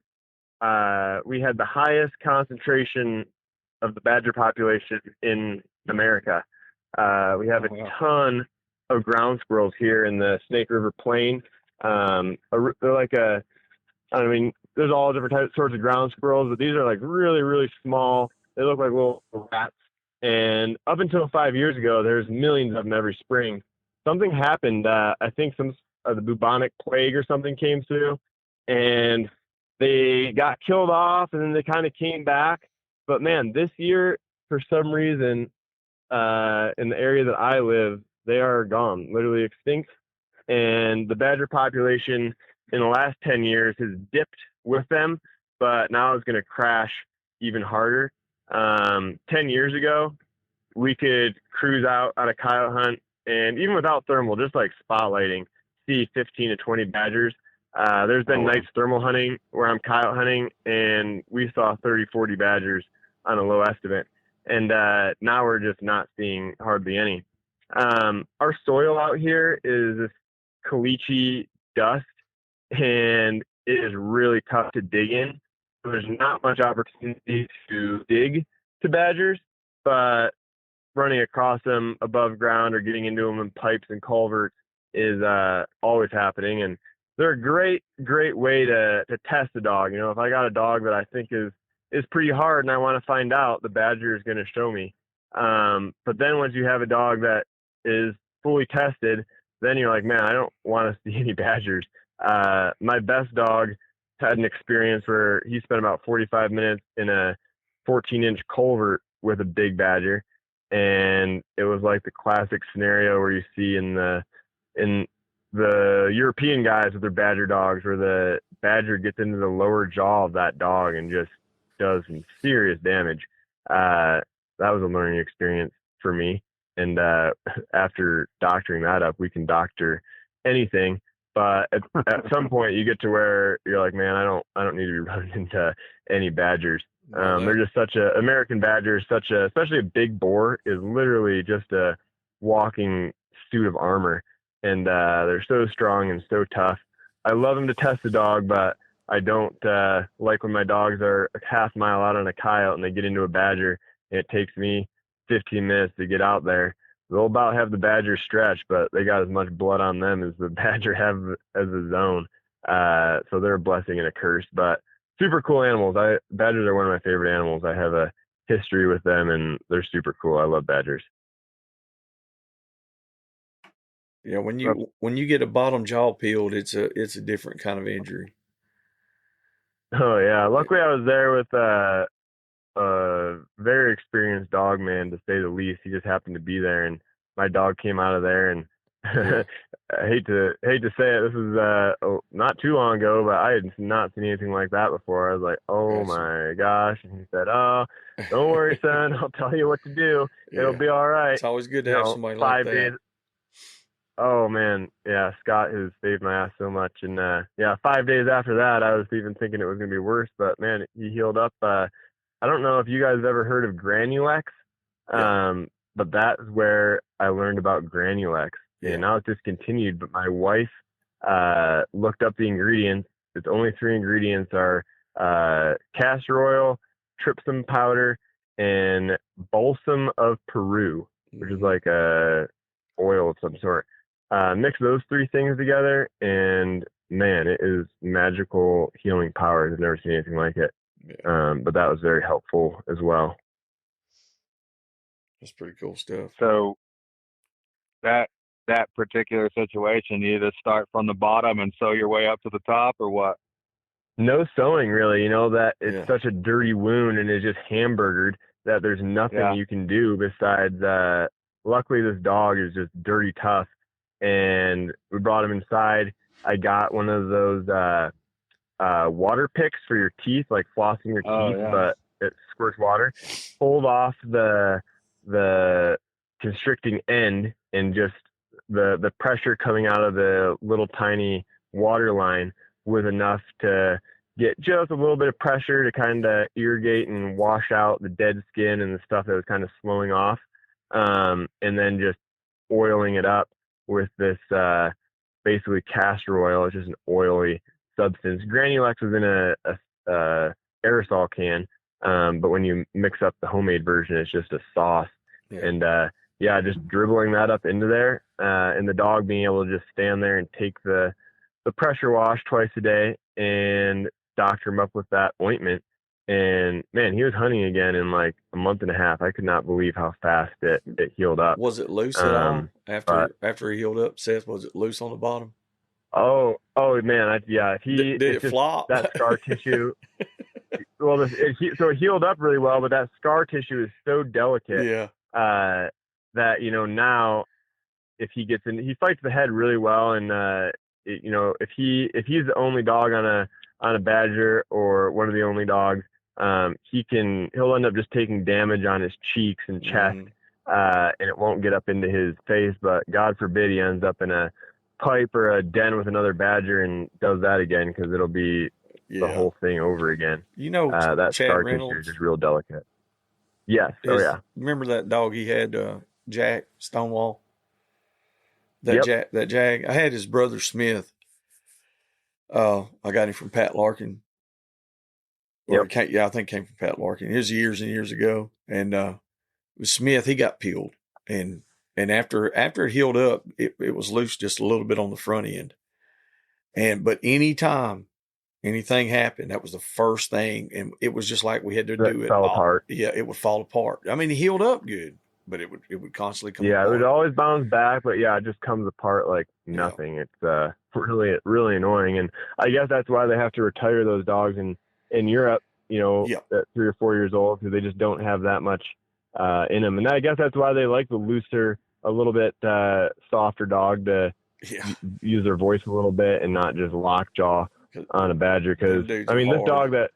we had the highest concentration of the badger population in America. We have a ton of ground squirrels here in the Snake River Plain. They're like there's all different sorts of ground squirrels, but these are like really, really small. They look like little rats. And up until 5 years ago, there's millions of them every spring. Something happened. I think the bubonic plague or something came through, and they got killed off, and then they kind of came back. But man, this year for some reason, in the area that I live, they are gone, literally extinct. And the badger population in the last 10 years has dipped with them, but now it's going to crash even harder. 10 years ago, we could cruise out on a coyote hunt, and even without thermal, just like spotlighting, see 15 to 20 badgers. There's been nights thermal hunting where I'm coyote hunting, and we saw 30, 40 badgers on a low estimate. And now we're just not seeing hardly any. Our soil out here is this caliche dust, and it is really tough to dig in. So there's not much opportunity to dig to badgers, but running across them above ground or getting into them in pipes and culverts is always happening. And they're a great way to test a dog. You know, if I got a dog that I think is pretty hard and I want to find out, the badger is going to show me. But then once you have a dog that is fully tested, then you're like, man, I don't want to see any badgers. My best dog had an experience where he spent about 45 minutes in a 14-inch culvert with a big badger. And it was like the classic scenario where you see in the European guys with their badger dogs, where the badger gets into the lower jaw of that dog and just does some serious damage. That was a learning experience for me. And after doctoring that up, we can doctor anything. But at some point, you get to where you're like, man, I don't need to be running into any badgers. They're just American badger, especially a big boar is literally just a walking suit of armor. And they're so strong and so tough. I love them to test the dog, but I don't like when my dogs are a half mile out on a coyote and they get into a badger and it takes me 15 minutes to get out there. They'll about have the badger stretch, but they got as much blood on them as the badger have as his own. So they're a blessing and a curse, but super cool animals. Badgers are one of my favorite animals. I have a history with them and they're super cool. I love badgers. Yeah, when you get a bottom jaw peeled, it's a different kind of injury. Oh yeah. Luckily I was there with a very experienced dog man, to say the least. He just happened to be there, and my dog came out of there, and Yeah. I hate to say it. This was not too long ago, but I had not seen anything like that before. I was like, oh Gotcha. my gosh. And he said, oh, don't worry, son. I'll tell you what to do. It'll Yeah. be all right. It's always good to have somebody like 5 that. days. Oh man, yeah, Scott has saved my ass so much. And 5 days after that, I was even thinking it was gonna be worse, but man, he healed up. I don't know if you guys have ever heard of Granulex, Yeah. but that's where I learned about Granulex. Yeah. And now it's discontinued, but my wife looked up the ingredients. Its only 3 ingredients are castor oil, trypsin powder, and balsam of Peru, which is like a oil of some sort. Mix those 3 things together, and man, it is magical healing powers. I've never seen anything like it. Yeah. But that was very helpful as well. That's pretty cool stuff. So that particular situation, you either start from the bottom and sew your way up to the top, or what? No sewing, really. You know, that it's Yeah. such a dirty wound and it's just hamburgered that there's nothing Yeah. you can do besides, luckily this dog is just dirty tough, and we brought him inside. I got one of those water picks for your teeth, like flossing your teeth, yeah. but it squirts water. Pulled off the constricting end, and just the pressure coming out of the little tiny water line was enough to get just a little bit of pressure to kind of irrigate and wash out the dead skin and the stuff that was kind of slowing off. And then just oiling it up with this basically castor oil. It's just an oily substance. Granulex was in a aerosol can, but when you mix up the homemade version, it's just a sauce. Yeah. And just dribbling that up into there, and the dog being able to just stand there and take the pressure wash twice a day and doctor him up with that ointment. And man, he was hunting again in like a month and a half. I could not believe how fast it healed up. Was it loose at all after he healed up, Seth? Was it loose on the bottom? Oh man, yeah. Did It's it just flop? that scar tissue. Well, so it healed up really well, but that scar tissue is so delicate Yeah. uh, that now if he gets in, he fights the head really well, and if he's the only dog on a badger or one of the only dogs, he'll end up just taking damage on his cheeks and chest, Mm-hmm. and it won't get up into his face. But God forbid he ends up in a pipe or a den with another badger and does that again, because it'll be the Yeah. whole thing over again. You know, That Chad scar tissue is Reynolds, just real delicate. Yes. Oh yeah. remember that dog he had, Jack Stonewall? Yep. That Jag. I had his brother Smith. I got him from Pat Larkin. Or Yep. it came, yeah, I think it came from Pat Larkin. It was years and years ago. And with Smith, he got peeled. And after it healed up, it was loose just a little bit on the front end. But anytime anything happened, that was the first thing. And it was just like we had to That do it fell all. apart. Yeah, it would fall apart. I mean, he healed up good, but it would constantly come Yeah, it would apart. always bounce back, but yeah, it just comes apart like Yeah. nothing. It's really really annoying, and I guess that's why they have to retire those dogs in Europe. Yeah. At 3 or 4 years old, because they just don't have that much in them, and I guess that's why they like the looser, a little bit softer dog to Yeah. use their voice a little bit and not just lockjaw on a badger. Because Them dudes I are mean, this hard. dog that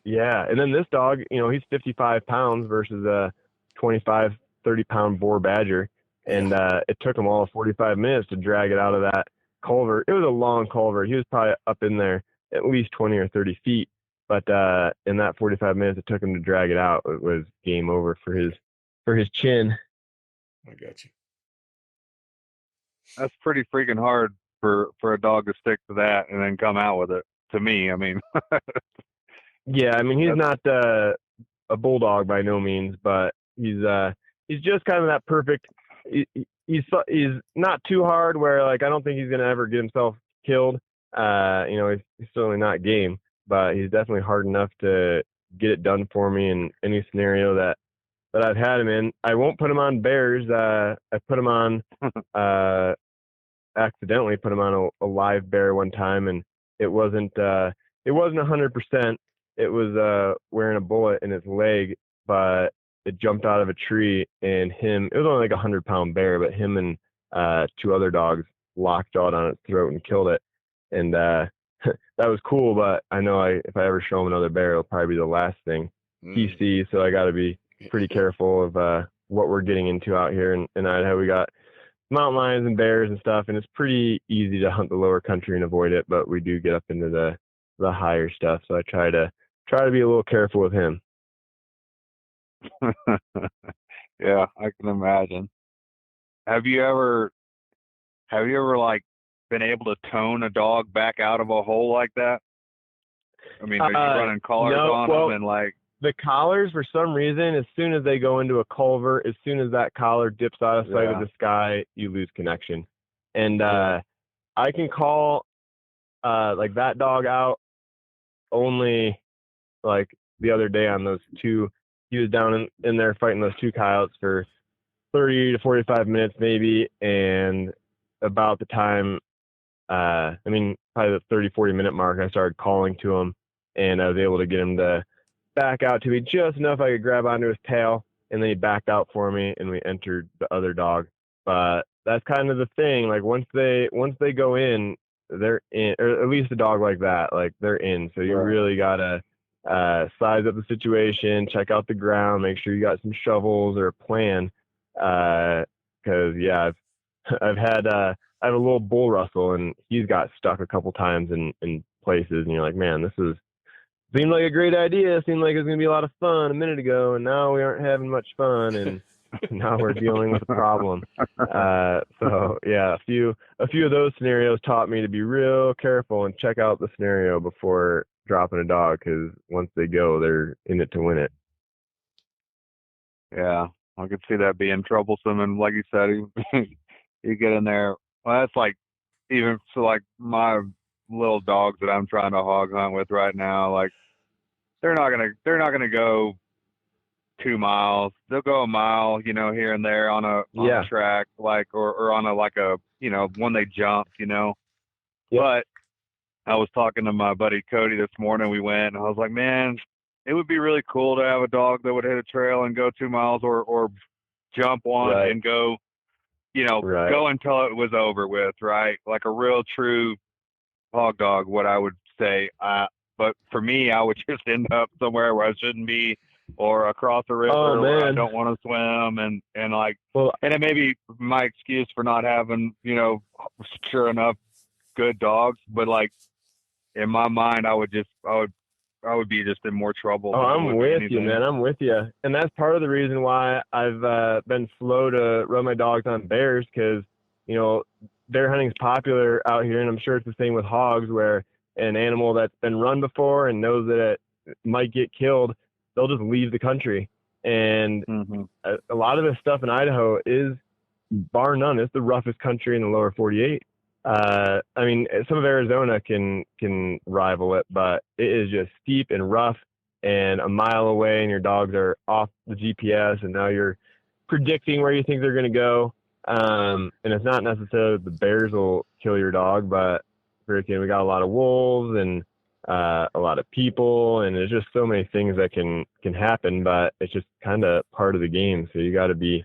yeah, and then this dog, he's 55 pounds versus a 25, 30-pound boar badger. And it took him all 45 minutes to drag it out of that culvert. It was a long culvert. He was probably up in there at least 20 or 30 feet. But in that 45 minutes it took him to drag it out, it was game over for his chin. I got you. That's pretty freaking hard for a dog to stick to that and then come out with it. To me, I mean, Yeah, I mean, he's that's not a bulldog by no means, but he's just kind of that perfect. He's not too hard where, like, I don't think he's gonna ever get himself killed. He's certainly not game, but he's definitely hard enough to get it done for me in any scenario that I've had him in. I won't put him on bears. I put him on accidentally put him on a live bear one time, and it wasn't 100%. It was wearing a bullet in its leg, but it jumped out of a tree, and it was only like 100-pound bear, but him and two other dogs lockjawed on its throat and killed it. And that was cool, but I know if I ever show him another bear, it'll probably be the last thing he sees. So I got to be pretty careful of what we're getting into out here in Idaho. We got mountain lions and bears and stuff, and it's pretty easy to hunt the lower country and avoid it, but we do get up into the higher stuff, so I try to be a little careful with him. yeah, I can imagine. Have you ever like been able to tone a dog back out of a hole like that? I mean, are you running collars No, on well, them and like the collars, for some reason, as soon as they go into a culvert, as soon as that collar dips out of sight of the sky, you lose connection. And I can call like that dog out only like the other day on those two. He was down in there fighting those two coyotes for 30 to 45 minutes maybe, and about the time probably the 30, 40-minute mark, I started calling to him, and I was able to get him to back out to me just enough I could grab onto his tail, and then he backed out for me, and we entered the other dog. But that's kind of the thing. Like, once they go in, they're in, or at least a dog like that, like, they're in. So you really gotta size up the situation, check out the ground, make sure you got some shovels or a plan. Because yeah, I've had I have a little bull Russell, and he's got stuck a couple times in places, and you're like, man, this seemed like a great idea. Seemed like it was gonna be a lot of fun a minute ago, and now we aren't having much fun, and now we're dealing with a problem. So yeah, a few of those scenarios taught me to be real careful and check out the scenario before dropping a dog, because once they go, they're in it to win it. yeah, I could see that being troublesome. And like you said, you get in there. Well, that's like even so, like my little dogs that I'm trying to hog hunt with right now. Like they're not gonna go 2 miles. They'll go a mile, here and there on a track, like or on a like a when they jump. Yep. But I was talking to my buddy Cody this morning. We went, and I was like, man, it would be really cool to have a dog that would hit a trail and go 2 miles, or jump one Right. and go, Right. go until it was over with, right? Like a real true hog dog, what I would say. But for me, I would just end up somewhere where I shouldn't be, or across a Oh river where I man. don't want to swim, and like, Well, and it may be my excuse for not having, sure enough, good dogs. But like in my mind, I would be just in more trouble oh, than I I'm would be with you, man. anything. I'm with you, and that's part of the reason why I've been slow to run my dogs on bears, because bear hunting's popular out here, and I'm sure it's the same with hogs, where an animal that's been run before and knows that it might get killed, they'll just leave the country. And Mm-hmm. a lot of this stuff in Idaho is, bar none, it's the roughest country in the lower 48. I mean, some of Arizona can rival it, but it is just steep and rough, and a mile away, and your dogs are off the GPS, and now you're predicting where you think they're going to go. And it's not necessarily the bears will kill your dog, but freaking, we got a lot of wolves and a lot of people, and there's just so many things that can happen. But it's just kind of part of the game, so you gotta be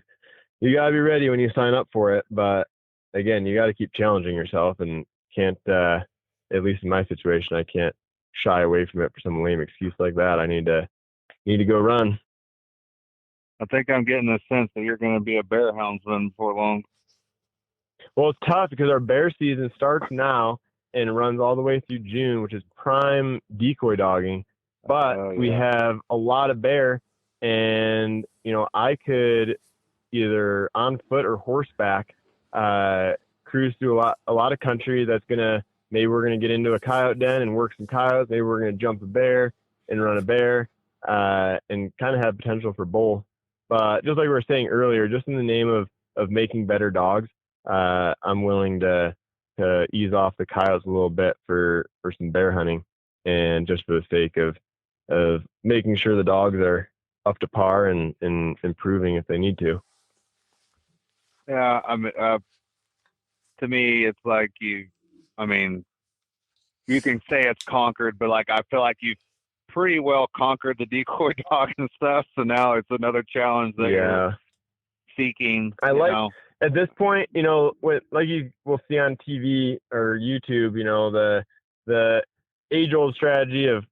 ready when you sign up for it. But again, you got to keep challenging yourself, and can't, at least in my situation, I can't shy away from it for some lame excuse like that. I need to go run. I think I'm getting the sense that you're going to be a bear houndsman before long. Well, it's tough because our bear season starts now and runs all the way through June, which is prime decoy dogging. But Oh we yeah. have a lot of bear, and I could either on foot or horseback cruise through a lot of country. That's gonna Maybe we're gonna get into a coyote den and work some coyotes. Maybe we're gonna jump a bear and run a bear, and kind of have potential for both. But just like we were saying earlier, just in the name of making better dogs, I'm willing to ease off the coyotes a little bit for some bear hunting, and just for the sake of making sure the dogs are up to par and improving if they need to. Yeah. To me, it's like I mean, you can say it's conquered, but like I feel like you've pretty well conquered the decoy dog and stuff. So now it's another challenge that you're Yeah. seeking. I like, at this point, like you will see on TV or YouTube, the age old strategy of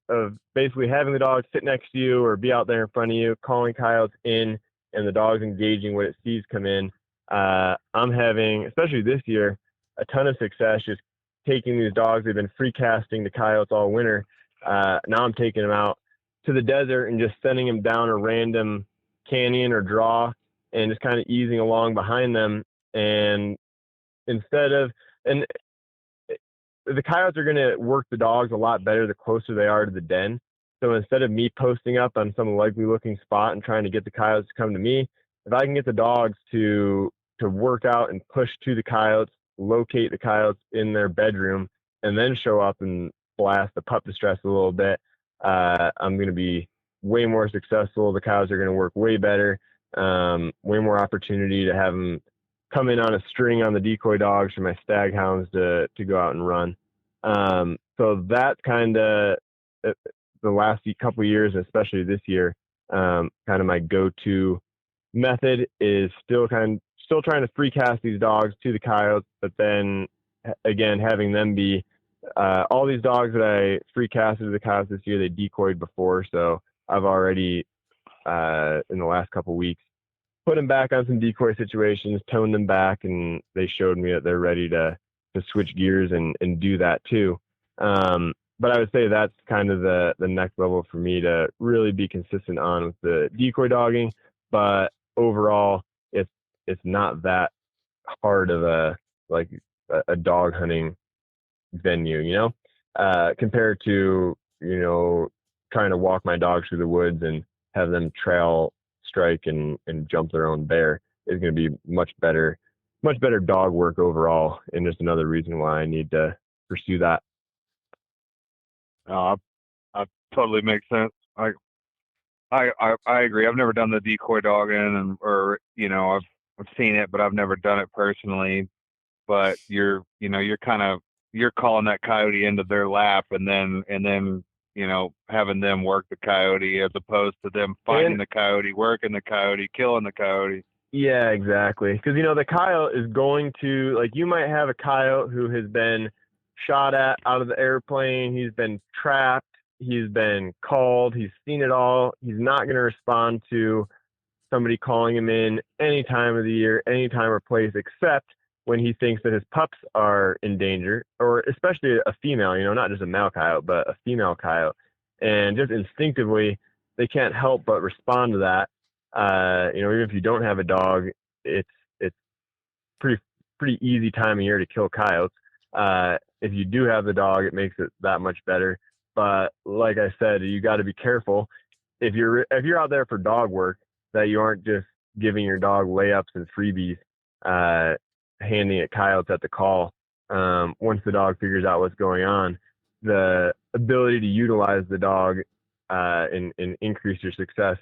basically having the dog sit next to you or be out there in front of you, calling coyotes in, and the dog's engaging what it sees come in. I'm having, especially this year, a ton of success just taking these dogs. They've been free casting the coyotes all winter. Now I'm taking them out to the desert and just sending them down a random canyon or draw, and just kind of easing along behind them. And instead of, and the coyotes are going to work the dogs a lot better the closer they are to the den. So instead of me posting up on some likely looking spot and trying to get the coyotes to come to me, if I can get the dogs to work out and push to the coyotes, locate the coyotes in their bedroom, and then show up and blast the pup distress a little bit, I'm going to be way more successful. The coyotes are going to work way better. Way more opportunity to have them come in on a string on the decoy dogs for my stag hounds to go out and run. So that's kind of the last couple of years, especially this year, kind of my go-to method is still trying to free cast these dogs to the coyotes, but then again having them be all these dogs that I free casted to the coyotes this year, they decoyed before, so I've already in the last couple of weeks put them back on some decoy situations, toned them back, and they showed me that they're ready to switch gears and do that too. But I would say that's kind of the next level for me to really be consistent on with the decoy dogging. But overall, it's not that hard of a dog hunting venue, compared to trying to walk my dogs through the woods and have them trail strike and jump their own bear is going to be much better dog work overall, and just another reason why I need to pursue that. I, I totally makes sense. I agree. I've never done the decoy dogging, or I've seen it, but I've never done it personally. But you're kind of you're calling that coyote into their lap, and then having them work the coyote as opposed to them fighting And the coyote, working the coyote, killing the coyote. yeah, exactly. Because the coyote is going to, like, you might have a coyote who has been shot at out of the airplane. He's been trapped. He's been called. He's seen it all. He's not going to respond to somebody calling him in any time of the year, any time or place, except when he thinks that his pups are in danger, or especially a female, not just a male coyote, but a female coyote. And just instinctively, they can't help but respond to that. Even if you don't have a dog, it's pretty easy time of year to kill coyotes. If you do have the dog, it makes it that much better. But like I said, you got to be careful if you're out there for dog work, that you aren't just giving your dog layups and freebies, handing it coyotes at the call. Once the dog figures out what's going on, the ability to utilize the dog and increase your success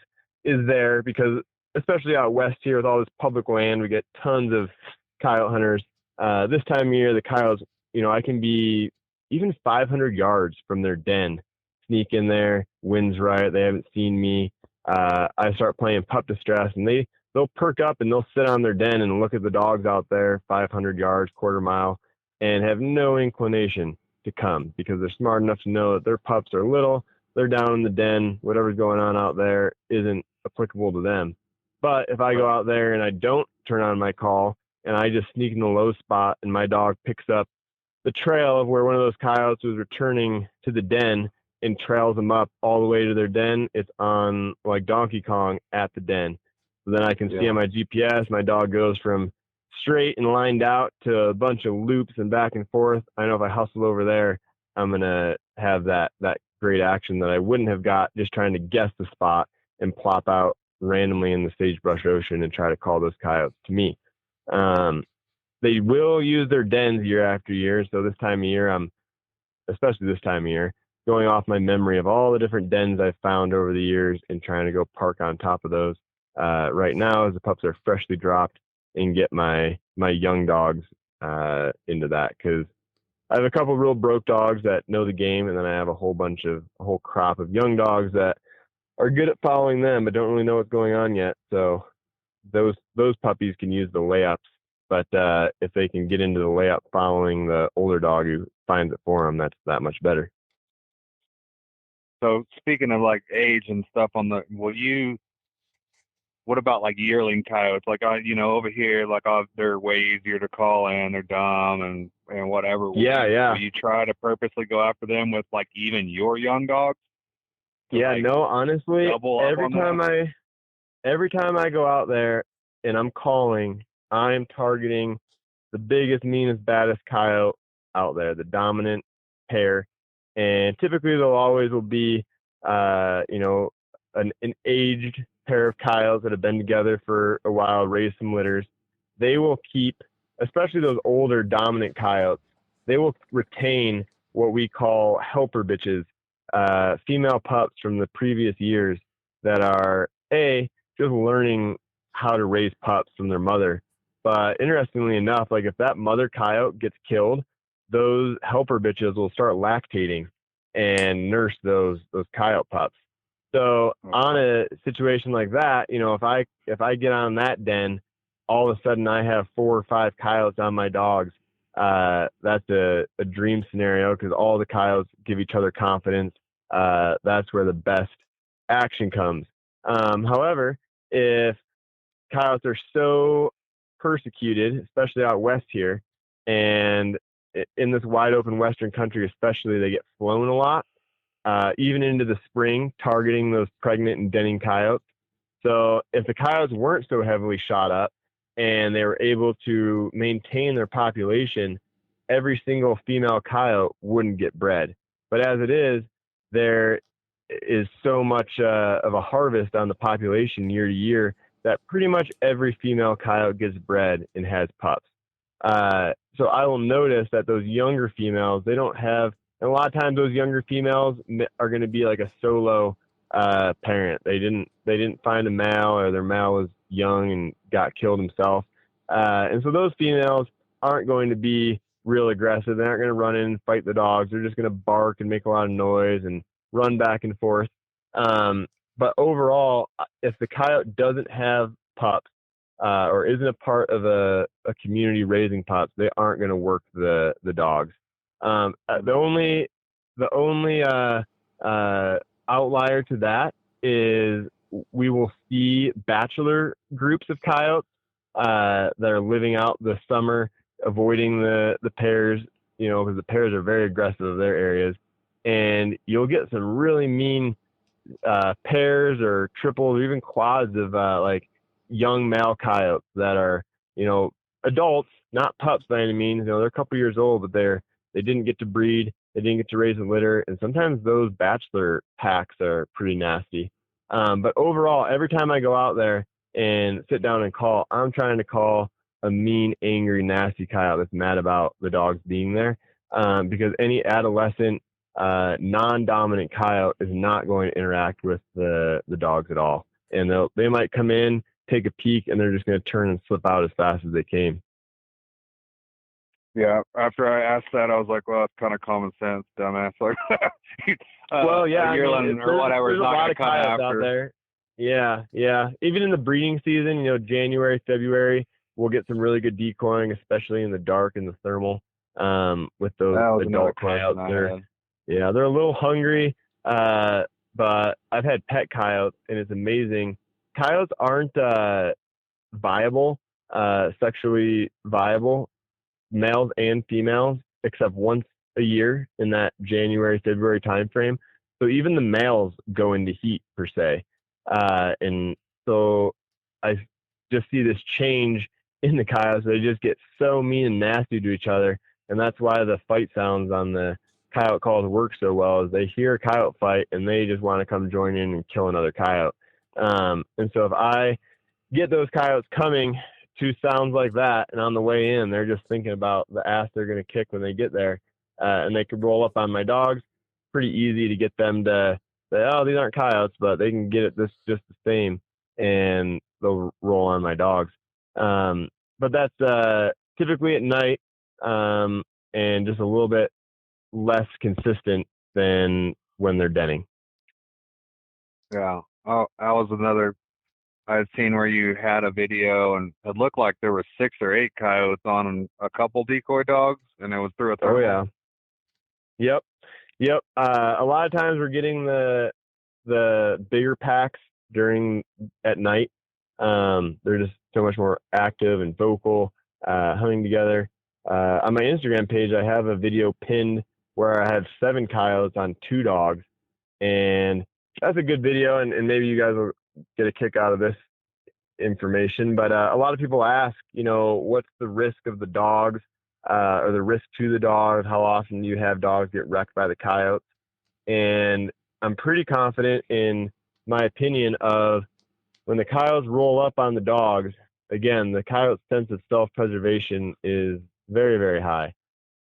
is there, because especially out west here with all this public land, we get tons of coyote hunters. This time of year, the coyotes, I can be even 500 yards from their den, sneak in there, wind's right, they haven't seen me. I start playing pup distress, and they'll perk up and they'll sit on their den and look at the dogs out there 500 yards, quarter mile, and have no inclination to come, because they're smart enough to know that their pups are little, they're down in the den, whatever's going on out there isn't applicable to them. But if I go out there and I don't turn on my call and I just sneak in the low spot and my dog picks up the trail of where one of those coyotes was returning to the den and trails them up all the way to their den, it's on like Donkey Kong at the den. So then I can see on my GPS, my dog goes from straight and lined out to a bunch of loops and back and forth. I know if I hustle over there, I'm going to have that great action that I wouldn't have got just trying to guess the spot and plop out randomly in the sagebrush ocean and try to call those coyotes to me. They will use their dens year after year. So this time of year, especially this time of year, going off my memory of all the different dens I've found over the years and trying to go park on top of those right now as the pups are freshly dropped, and get my young dogs into that, because I have a couple real broke dogs that know the game, and then I have a whole crop of young dogs that are good at following them but don't really know what's going on yet. So those puppies can use the layups, but if they can get into the layup following the older dog who finds it for them, that's that much better. So speaking of like age and stuff what about like yearling coyotes? Like over here, like they're way easier to call in, they're dumb and whatever. Will you try to purposely go after them with like even your young dogs? No, honestly, every time I go out there and I'm calling, I'm targeting the biggest, meanest, baddest coyote out there, the dominant pair. And typically will be, an aged pair of coyotes that have been together for a while, raised some litters. They will keep, especially those older dominant coyotes, they will retain what we call helper bitches, female pups from the previous years that are just learning how to raise pups from their mother. But interestingly enough, like if that mother coyote gets killed, those helper bitches will start lactating and nurse those coyote pups. So on a situation like that, if I get on that den, all of a sudden I have 4 or 5 coyotes on my dogs. That's a dream scenario, because all the coyotes give each other confidence. That's where the best action comes. However, if coyotes are so persecuted, especially out west here, and in this wide open western country especially, they get flown a lot, even into the spring, targeting those pregnant and denning coyotes. So if the coyotes weren't so heavily shot up and they were able to maintain their population, every single female coyote wouldn't get bred. But as it is, there is so much of a harvest on the population year to year that pretty much every female coyote gets bred and has pups. So I will notice that those younger females, they don't have, and a lot of times those younger females are going to be like a solo parent. They didn't find a male, or their male was young and got killed himself. And so those females aren't going to be real aggressive. They aren't going to run in and fight the dogs. They're just going to bark and make a lot of noise and run back and forth. But overall, if the coyote doesn't have pups or isn't a part of a community raising pups, they aren't going to work the dogs. The only outlier to that is we will see bachelor groups of coyotes that are living out the summer, avoiding the pairs, because the pairs are very aggressive of their areas. And you'll get some really mean pairs or triples or even quads of like young male coyotes that are, adults, not pups by any means. They're a couple years old, but they didn't get to breed, they didn't get to raise a litter, and sometimes those bachelor packs are pretty nasty. But overall, every time I go out there and sit down and call, I'm trying to call a mean, angry, nasty coyote that's mad about the dogs being there, because any adolescent, non-dominant coyote is not going to interact with the dogs at all. And they might come in, take a peek, and they're just going to turn and slip out as fast as they came. Yeah, after I asked that, I was like, well, it's kind of common sense, dumbass. Like, well, yeah, a yearling or whatever is not going to come after. Out there. Yeah. Even in the breeding season, January, February, we'll get some really good decoying, especially in the dark and the thermal, with those adult coyotes. They're a little hungry, but I've had pet coyotes, and it's amazing. Coyotes aren't viable, sexually viable, males and females, except once a year in that January, February timeframe. So even the males go into heat per se. And so I just see this change in the coyotes. They just get so mean and nasty to each other. And that's why the fight sounds on the coyote calls work so well, is they hear a coyote fight and they just want to come join in and kill another coyote. And so if I get those coyotes coming to sounds like that, and on the way in, they're just thinking about the ass they're going to kick when they get there, and they could roll up on my dogs. Pretty easy to get them to say, oh, these aren't coyotes, but they can get it just the same, and they'll roll on my dogs. But that's typically at night, and just a little bit less consistent than when they're denning. Yeah. Oh, that was another I had seen where you had a video, and it looked like there were 6 or 8 coyotes on a couple decoy dogs, and it was through a thermal. Oh yeah. Yep. A lot of times we're getting the bigger packs at night. They're just so much more active and vocal, hunting together. On my Instagram page, I have a video pinned where I have 7 coyotes on 2 dogs, and that's a good video, and maybe you guys will get a kick out of this information. But a lot of people ask, what's the risk of the dogs, or the risk to the dogs? How often do you have dogs get wrecked by the coyotes? And I'm pretty confident in my opinion of when the coyotes roll up on the dogs, again, the coyote's sense of self-preservation is very, very high.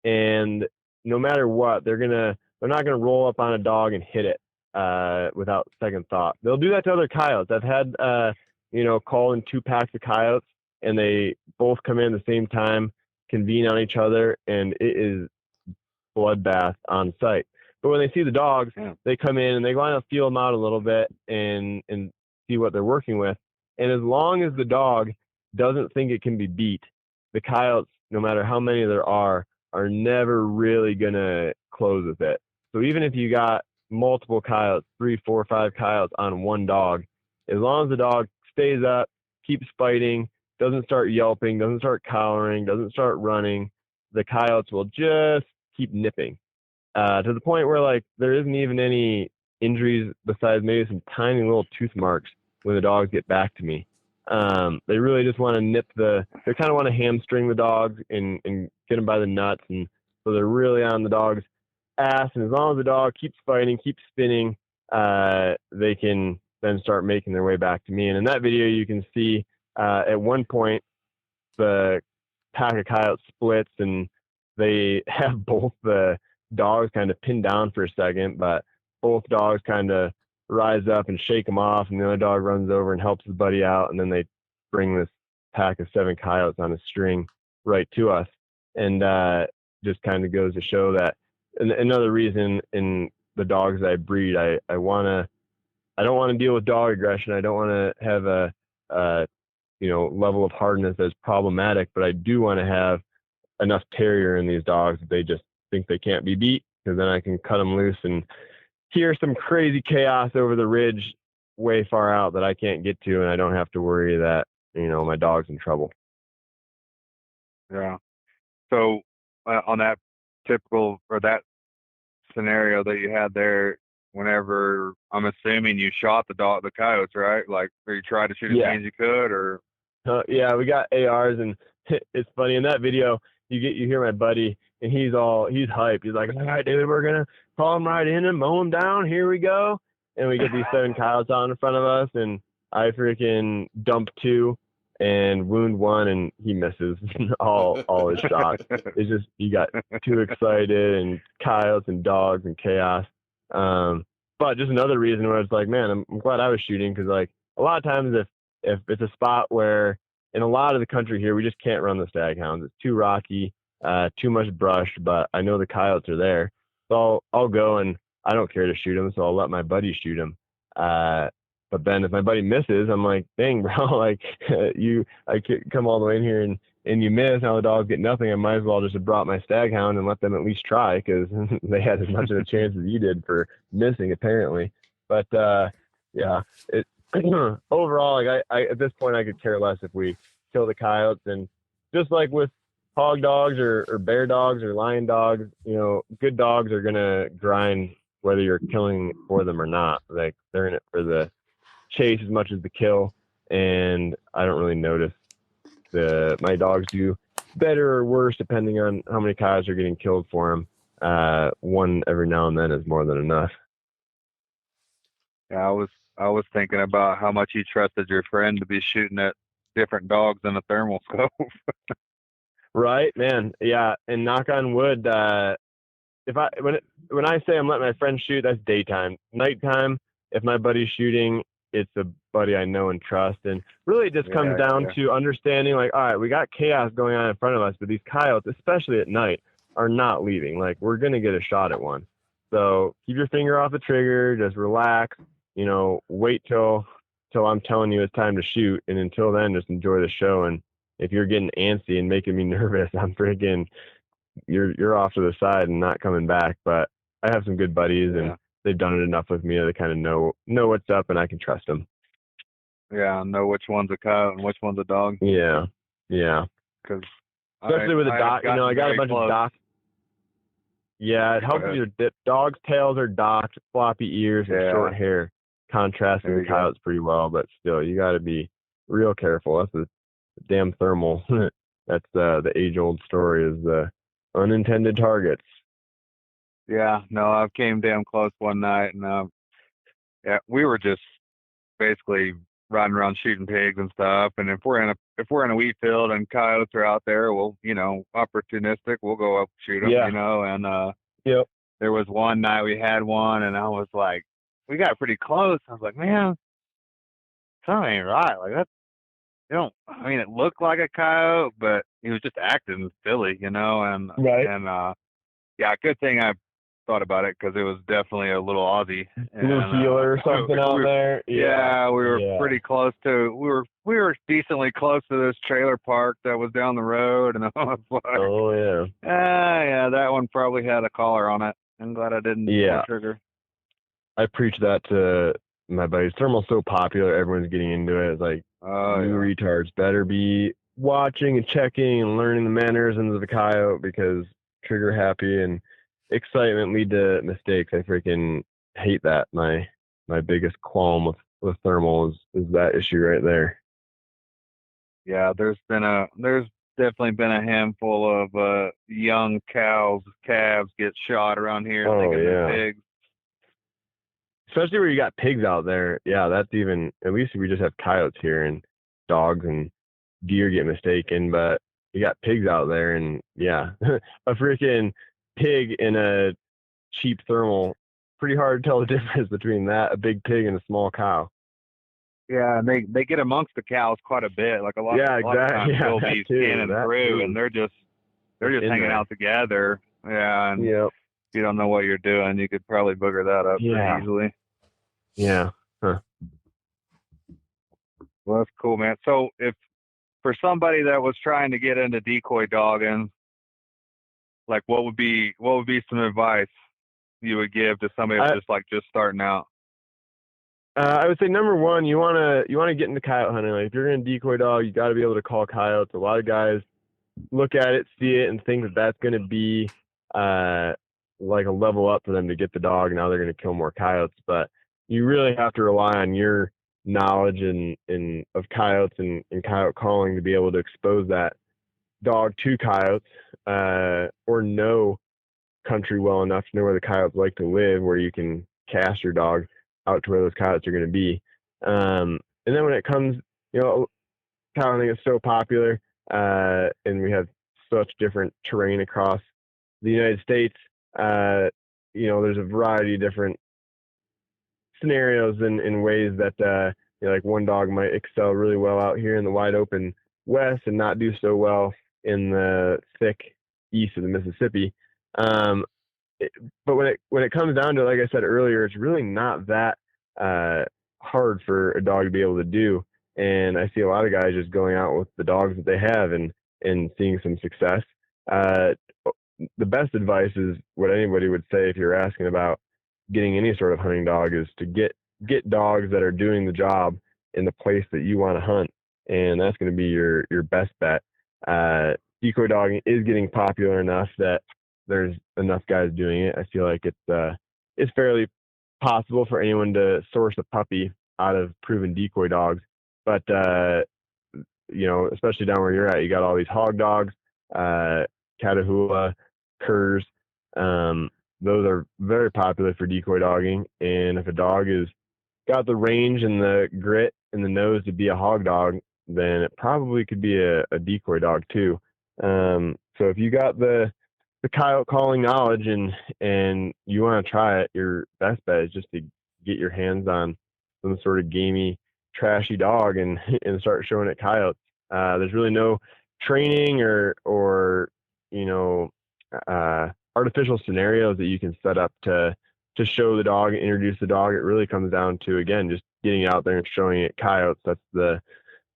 And no matter what, they're not gonna roll up on a dog and hit it without second thought. They'll do that to other coyotes. I've had call in 2 packs of coyotes, and they both come in at the same time, convene on each other, and it is bloodbath on site. But when they see the dogs, they come in and they want to feel them out a little bit and see what they're working with. And as long as the dog doesn't think it can be beat, the coyotes, no matter how many there are never really going to close with it. So even if you got multiple coyotes, 3, 4, 5 coyotes on one dog, as long as the dog stays up, keeps fighting, doesn't start yelping, doesn't start cowering, doesn't start running, the coyotes will just keep nipping. To the point where there isn't even any injuries besides maybe some tiny little tooth marks when the dogs get back to me. They really just want to they kind of want to hamstring the dogs and get them by the nuts. And so they're really on the dog's ass. And as long as the dog keeps fighting, keeps spinning, they can then start making their way back to me. And in that video, you can see at one point, the pack of coyotes splits and they have both the dogs kind of pinned down for a second, but both dogs kind of rise up and shake them off, and the other dog runs over and helps his buddy out, and then they bring this pack of 7 coyotes on a string right to us. And just kind of goes to show that. And another reason in the dogs that I breed, I don't want to deal with dog aggression. I don't want to have a level of hardness that's problematic, but I do want to have enough terrier in these dogs that they just think they can't be beat, because then I can cut them loose and hear some crazy chaos over the ridge way far out that I can't get to, and I don't have to worry that, my dog's in trouble. Yeah. So on that typical or that scenario that you had there, whenever I'm assuming you shot the coyotes, right? Like, or you tried to shoot as many as you could, or? Yeah, we got ARs, and it's funny in that video. You hear my buddy, and he's hyped. He's like, "All right, dude, we're gonna call him right in and mow him down. Here we go." And we get these 7 coyotes out in front of us, and I freaking dump 2 and wound 1, and he misses all his shots. It's just, he got too excited, and coyotes and dogs and chaos. But just another reason where it's like, man, I'm glad I was shooting, because like a lot of times if it's a spot where in a lot of the country here, we just can't run the stag hounds. It's too rocky, too much brush, but I know the coyotes are there. So I'll go, and I don't care to shoot them, so I'll let my buddy shoot them. But then if my buddy misses, I'm like, dang, bro, like I come all the way in here and you miss, now the dogs get nothing. I might as well just have brought my stag hound and let them at least try, because they had as much of a chance as you did for missing, apparently. But yeah, overall, like I at this point, I could care less if we kill the coyotes. And just like with hog dogs or bear dogs or lion dogs, good dogs are gonna grind whether you're killing for them or not. Like, they're in it for the chase as much as the kill, and I don't really notice my dogs do better or worse depending on how many coyotes are getting killed for them. One every now and then is more than enough. Yeah, I was thinking about how much you trusted your friend to be shooting at different dogs in a thermal scope. Right, man. Yeah, and knock on wood. When I say I'm letting my friend shoot, that's daytime. Nighttime, if my buddy's shooting, it's a buddy I know and trust. And really, it just comes down to understanding, like, all right, we got chaos going on in front of us, but these coyotes, especially at night, are not leaving. Like, we're gonna get a shot at one. So keep your finger off the trigger, just relax. Wait till I'm telling you it's time to shoot, and until then, just enjoy the show. And if you're getting antsy and making me nervous, I'm freaking, you're off to the side and not coming back. But I have some good buddies, and they've done it enough with me to kind of know what's up, and I can trust them. Yeah, know which one's a coyote and which one's a dog. Yeah. Because especially with a dock, I got a bunch of docks. Yeah, it helps with your dogs' tails are docked, floppy ears, and short hair. Contrasts with the coyotes pretty well, but still, you got to be real careful. That's a damn thermal. That's the age-old story, is the unintended targets. Yeah, no, I came damn close one night, and we were just basically riding around shooting pigs and stuff. And if we're in a wheat field and coyotes are out there, we'll opportunistic, we'll go up and shoot them. And there was one night we had one, and I was like, we got pretty close. I was like, man, something ain't right. Like, that, it looked like a coyote, but he was just acting silly, and right. And good thing I thought about it, because it was definitely a little Aussie, a little healer or something out there. Yeah, we were pretty close to. We were decently close to this trailer park that was down the road, and I was like, oh yeah, that one probably had a collar on it. I'm glad I didn't pull the trigger. I preach that to my buddies. Thermal's so popular, everyone's getting into it. It's like, you retards better be watching and checking and learning the mannerisms of a coyote, because trigger happy and excitement lead to mistakes. I freaking hate that. My biggest qualm with thermal is that issue right there. Yeah, there's definitely been a handful of young calves get shot around here thinking they're pigs. Especially where you got pigs out there. Yeah, that's even, at least we just have coyotes here, and dogs and deer get mistaken, but you got pigs out there, and a freaking pig in a cheap thermal, pretty hard to tell the difference between that, a big pig, and a small cow. Yeah, and they get amongst the cows quite a bit. Like a lot of times they'll be scanning through, and they're they're just hanging there. out together. Yeah, and Yep. if you don't know what you're doing, you could probably booger that up pretty easily. Yeah. Huh. Well, that's cool, man. So if for somebody that was trying to get into decoy dogging, like what would be some advice you would give to somebody that's just starting out? I would say number one, you wanna get into coyote hunting. Like if you're gonna decoy dog, you got to be able to call coyotes. A lot of guys look at it, see it, and think that that's gonna be like a level up for them to get the dog. Now they're gonna kill more coyotes, but you really have to rely on your knowledge and of coyotes and coyote calling to be able to expose that dog to coyotes, or know country well enough to know where the coyotes like to live, where you can cast your dog out to where those coyotes are going to be. And then when it comes, coyote hunting is so popular, and we have such different terrain across the United States. There's a variety of different scenarios and ways that like one dog might excel really well out here in the wide open West and not do so well in the thick east of the Mississippi. But when it comes down to, like I said earlier, it's really not that hard for a dog to be able to do. And I see a lot of guys just going out with the dogs that they have and seeing some success. The best advice is what anybody would say if you're asking about getting any sort of hunting dog is to get dogs that are doing the job in the place that you want to hunt, and that's going to be your best bet. Decoy dogging is getting popular enough that there's enough guys doing it. I feel like it's fairly possible for anyone to source a puppy out of proven decoy dogs, but especially down where you're at, you got all these hog dogs, Catahoula, curs. Those are very popular for decoy dogging, and if a dog is got the range and the grit and the nose to be a hog dog, then it probably could be a decoy dog too. So if you got the coyote calling knowledge and you want to try it, your best bet is just to get your hands on some sort of gamey, trashy dog and start showing it coyotes. There's really no training or artificial scenarios that you can set up to show the dog, introduce the dog. It really comes down to, again, just getting out there and showing it coyotes. That's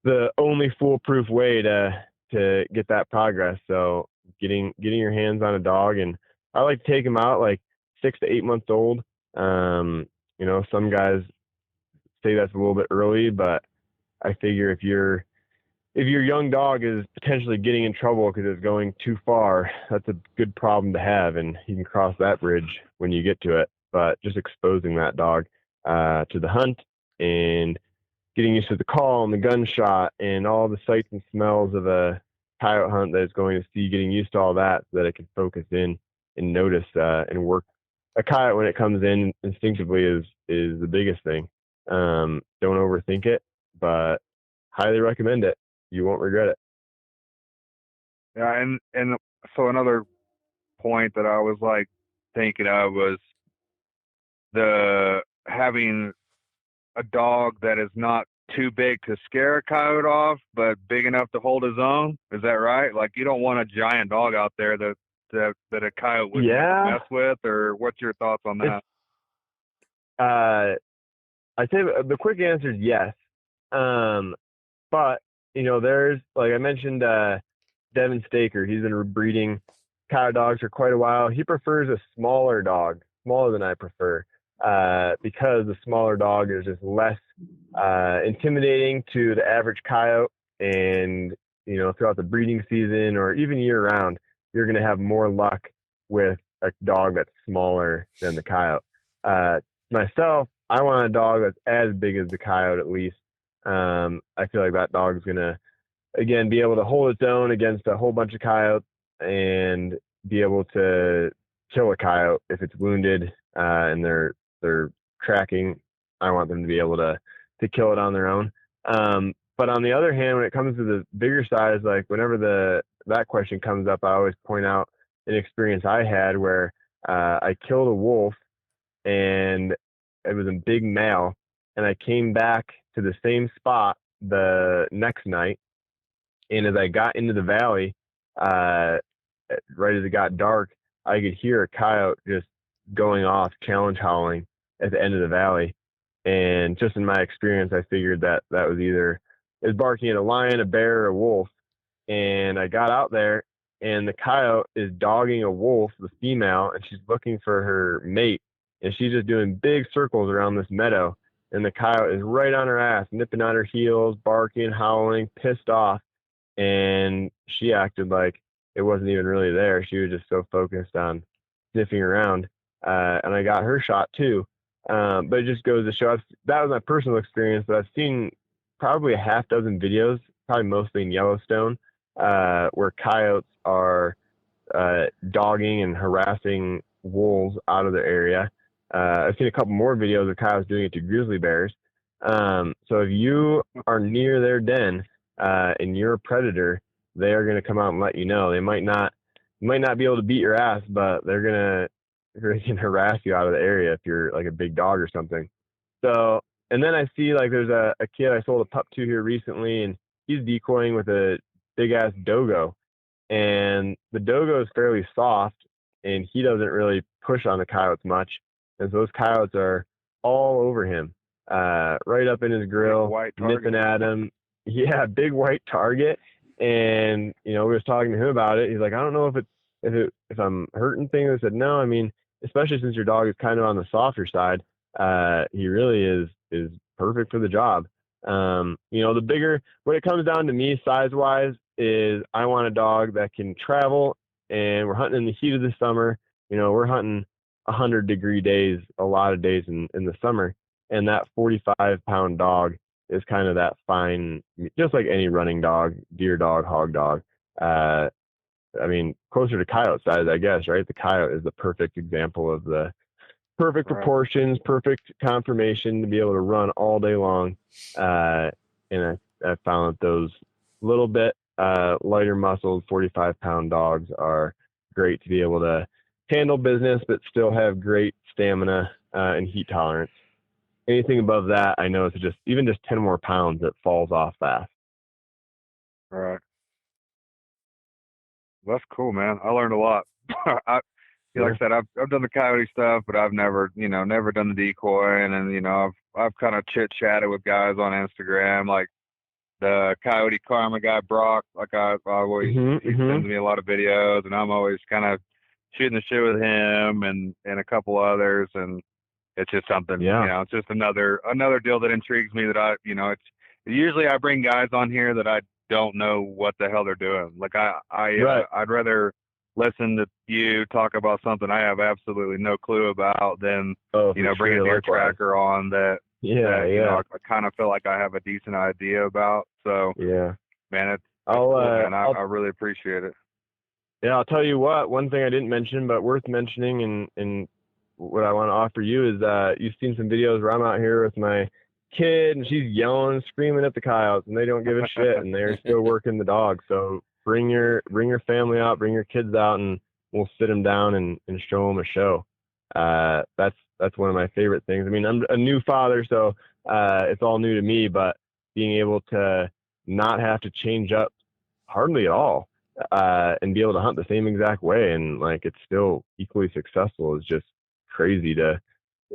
the only foolproof way to get that progress. So getting your hands on a dog, and I like to take them out like 6 to 8 months old. Some guys say that's a little bit early, but I figure if your young dog is potentially getting in trouble because it's going too far, that's a good problem to have, and you can cross that bridge when you get to it. But just exposing that dog to the hunt and getting used to the call and the gunshot and all the sights and smells of a coyote hunt that it's going to see, getting used to all that so that it can focus in and notice and work a coyote when it comes in instinctively is the biggest thing. Don't overthink it, but highly recommend it. You won't regret it. Yeah, and so another point that I was like thinking of was the having a dog that is not too big to scare a coyote off, but big enough to hold his own. Is that right? Like you don't want a giant dog out there that a coyote would mess with, or what's your thoughts on that? I'd say the quick answer is yes. But there's, like I mentioned, Devin Staker. He's been breeding coyote dogs for quite a while. He prefers a smaller dog, smaller than I prefer, because the smaller dog is just less intimidating to the average coyote. And throughout the breeding season or even year round, you're going to have more luck with a dog that's smaller than the coyote. Myself, I want a dog that's as big as the coyote at least. I feel like that dog's going to, again, be able to hold its own against a whole bunch of coyotes and be able to kill a coyote if it's wounded and they're tracking. I want them to be able to kill it on their own. But on the other hand, when it comes to the bigger size, like whenever that question comes up, I always point out an experience I had where I killed a wolf and it was a big male, and I came back to the same spot the next night. And as I got into the valley, right as it got dark, I could hear a coyote just going off, challenge howling at the end of the valley. And just in my experience, I figured that was either it was barking at a lion, a bear, or a wolf. And I got out there, and the coyote is dogging a wolf, the female, and she's looking for her mate. And she's just doing big circles around this meadow. And the coyote is right on her ass, nipping on her heels, barking, howling, pissed off. And she acted like it wasn't even really there. She was just so focused on sniffing around. And I got her shot too. But it just goes to show that was my personal experience. But I've seen probably a half dozen videos, probably mostly in Yellowstone, where coyotes are dogging and harassing wolves out of their area. I've seen a couple more videos of coyotes doing it to grizzly bears. So if you are near their den and you're a predator, they are going to come out and let you know. They might not be able to beat your ass, but they're going to harass you out of the area if you're like a big dog or something. So, and then I see like there's a kid I sold a pup to here recently, and he's decoying with a big ass dogo, and the dogo is fairly soft, and he doesn't really push on the coyotes much, and so those coyotes are all over him, right up in his grill, nipping at him. Yeah, big white target. And we was talking to him about it. He's like, I don't know if I'm hurting things. I said, no. I mean, especially since your dog is kind of on the softer side, he really is perfect for the job. The bigger, when it comes down to me size wise, is I want a dog that can travel, and we're hunting in the heat of the summer. We're hunting 100-degree days, a lot of days in the summer, and that 45-pound dog is kind of that fine, just like any running dog, deer dog, hog dog. I mean, closer to coyote size, I guess, right? The coyote is the perfect example of the perfect proportions, perfect conformation to be able to run all day long. And I found that those little bit lighter muscled 45-pound dogs are great to be able to handle business, but still have great stamina and heat tolerance. Anything above that, I know it's just 10 more pounds that falls off fast. Right. That's cool, man. I learned a lot. Like I said, I've done the coyote stuff, but I've never done the decoy. And then, I've kind of chit chatted with guys on Instagram, like the coyote karma guy, Brock. Like I always, he sends me a lot of videos, and I'm always kind of shooting the shit with him and a couple others. And it's just something, it's just another deal that intrigues me that it's usually I bring guys on here that I don't know what the hell they're doing. Like I'd rather listen to you talk about something I have absolutely no clue about than, bring a deer tracker on that, I kind of feel like I have a decent idea about. So man, I really appreciate it. Yeah. I'll tell you what, one thing I didn't mention, but worth mentioning and what I want to offer you is you've seen some videos where I'm out here with my kid and she's yelling, screaming at the coyotes, and they don't give a shit, and they're still working the dog. So bring your family out, bring your kids out, and we'll sit them down and show them a show. That's one of my favorite things. I mean, I'm a new father, so it's all new to me, but being able to not have to change up hardly at all, and be able to hunt the same exact way and like it's still equally successful is just crazy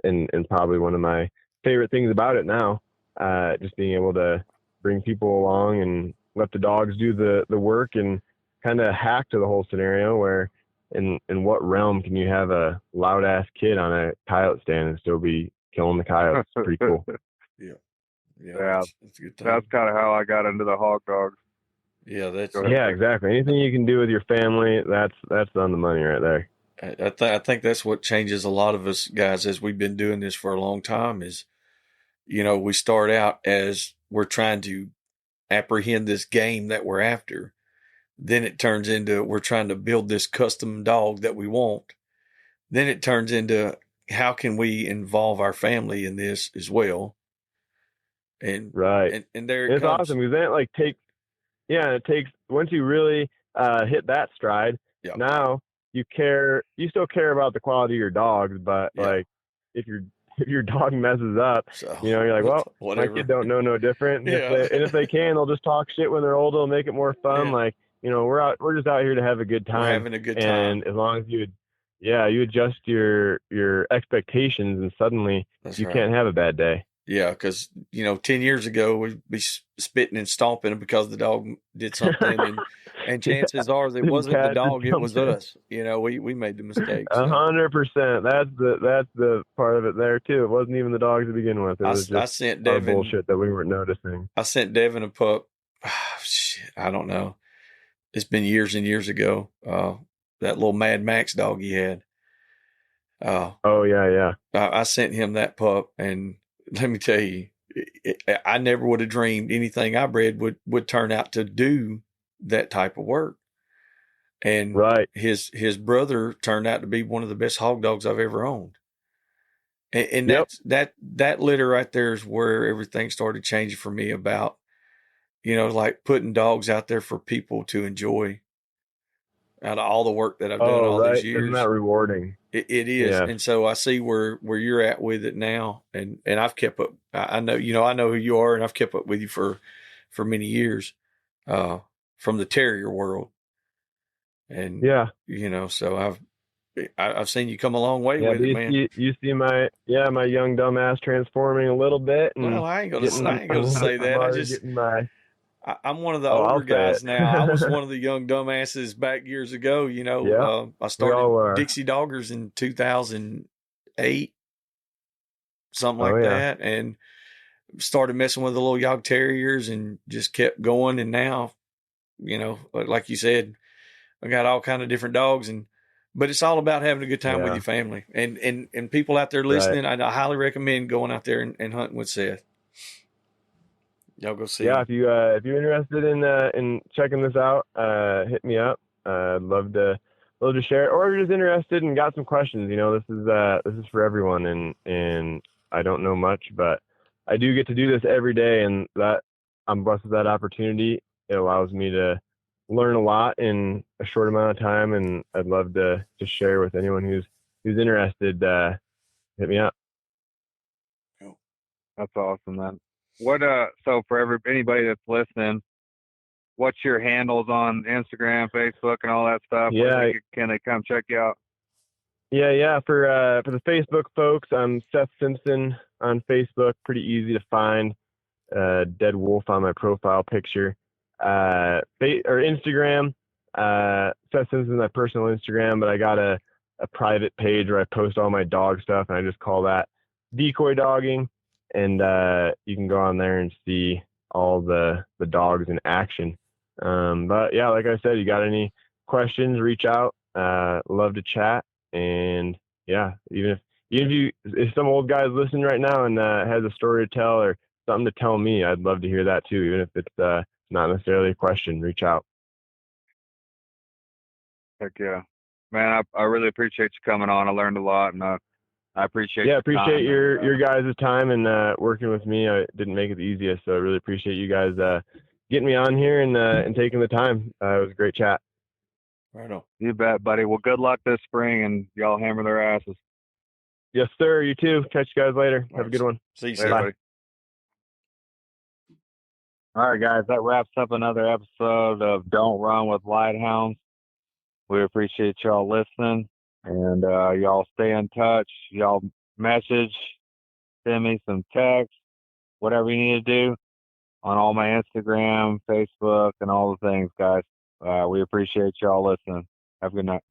and probably one of my favorite things about it now. Just being able to bring people along and let the dogs do the work and kind of hack to the whole scenario where in what realm can you have a loud ass kid on a coyote stand and still be killing the coyotes? Pretty cool. Yeah. That's a good time. That's kind of how I got into the hog dogs. Yeah, exactly. Anything you can do with your family, that's on the money right there. I think that's what changes a lot of us guys as we've been doing this for a long time is, we start out as we're trying to apprehend this game that we're after. Then it turns into we're trying to build this custom dog that we want. Then it turns into how can we involve our family in this as well. And right. And there it's awesome because then it takes once you really hit that stride, now you still care about the quality of your dogs, but like if your dog messes up, you're like, well, whatever. My kid don't know no different. And if they can, they'll just talk shit when they're old. It'll make it more fun. Like we're just out here to have a good We're time. having a good And time. as long as you adjust your expectations, and suddenly That's you right. can't have a bad day. Yeah, because 10 years ago we'd be spitting and stomping because the dog did something, and chances are that it The wasn't the cat did dog, it was something. us. We made the mistake. So 100%. That's the part of it there too. It wasn't even the dog to begin with. It was I just sent our Devin. bullshit that we weren't noticing. I sent Devin a pup. Shit, I don't know. It's been years and years ago. That little Mad Max dog he had. Oh yeah. I sent him that pup, and let me tell you, I never would have dreamed anything I bred would turn out to do that type of work. And Right. his brother turned out to be one of the best hog dogs I've ever owned. And Yep. that litter right there is where everything started changing for me about, like putting dogs out there for people to enjoy out of all the work that I've done Oh, all these right. Isn't that years. rewarding? It is. Yes. And so I see where you're at with it now. And I've kept up. I know, I know who you are, and I've kept up with you for many years, from the terrier world. And, Yeah. So I've seen you come a long way Yeah. with Do it, man. you see my young dumbass transforming a little bit and Well, I ain't gonna I'm say that. already getting my. I'm one of the Oh, I'll older say guys it. now. I was one of the young dumbasses back years ago. Yeah. I We all started were. Dixie Doggers in 2008, something Oh like yeah. that, and started messing with the little Yog Terriers and just kept going. And now, like you said, I got all kind of different dogs, but it's all about having a good time with Yeah. your family, and people out there Right. listening. I highly recommend going out there and hunting with Seth. Y'all go see Yeah. him. If you're interested in checking this out, hit me up. I'd love to share it. Or if you're just interested and got some questions, this is for everyone. And I don't know much, but I do get to do this every day, and that I'm blessed with that opportunity. It allows me to learn a lot in a short amount of time, and I'd love to share with anyone who's interested. Hit me up. Cool. That's awesome, man. What so for anybody that's listening, what's your handles on Instagram, Facebook, and all that stuff? Yeah. Can they come check you out? Yeah. For the Facebook folks, I'm Seth Simpson on Facebook. Pretty easy to find. Dead wolf on my profile picture. Or Instagram. Seth Simpson is my personal Instagram, but I got a private page where I post all my dog stuff, and I just call that decoy dogging. And you can go on there and see all the dogs in action. But yeah, like I said, you got any questions, reach out. Love to chat. And yeah, even if some old guy's listening right now and has a story to tell or something to tell me, I'd love to hear that too. Even if it's not necessarily a question, reach out. Heck yeah, man. I really appreciate you coming on. I learned a lot, and I appreciate Yeah, your appreciate time. your guys' time and working with me. I didn't make it the easiest, so I really appreciate you guys getting me on here and taking the time. It was a great chat. Right on. You bet, buddy. Well, good luck this spring, and y'all hammer their asses. Yes, sir. You too. Catch you guys later. All Have a right. good one. See you, Later, Seth. buddy. All right, guys. That wraps up another episode of Don't Run with Lighthounds. We appreciate y'all listening, and y'all stay in touch. Y'all message, send me some text, whatever you need to do on all my Instagram, Facebook, and all the things, guys. We appreciate y'all listening. Have a good night.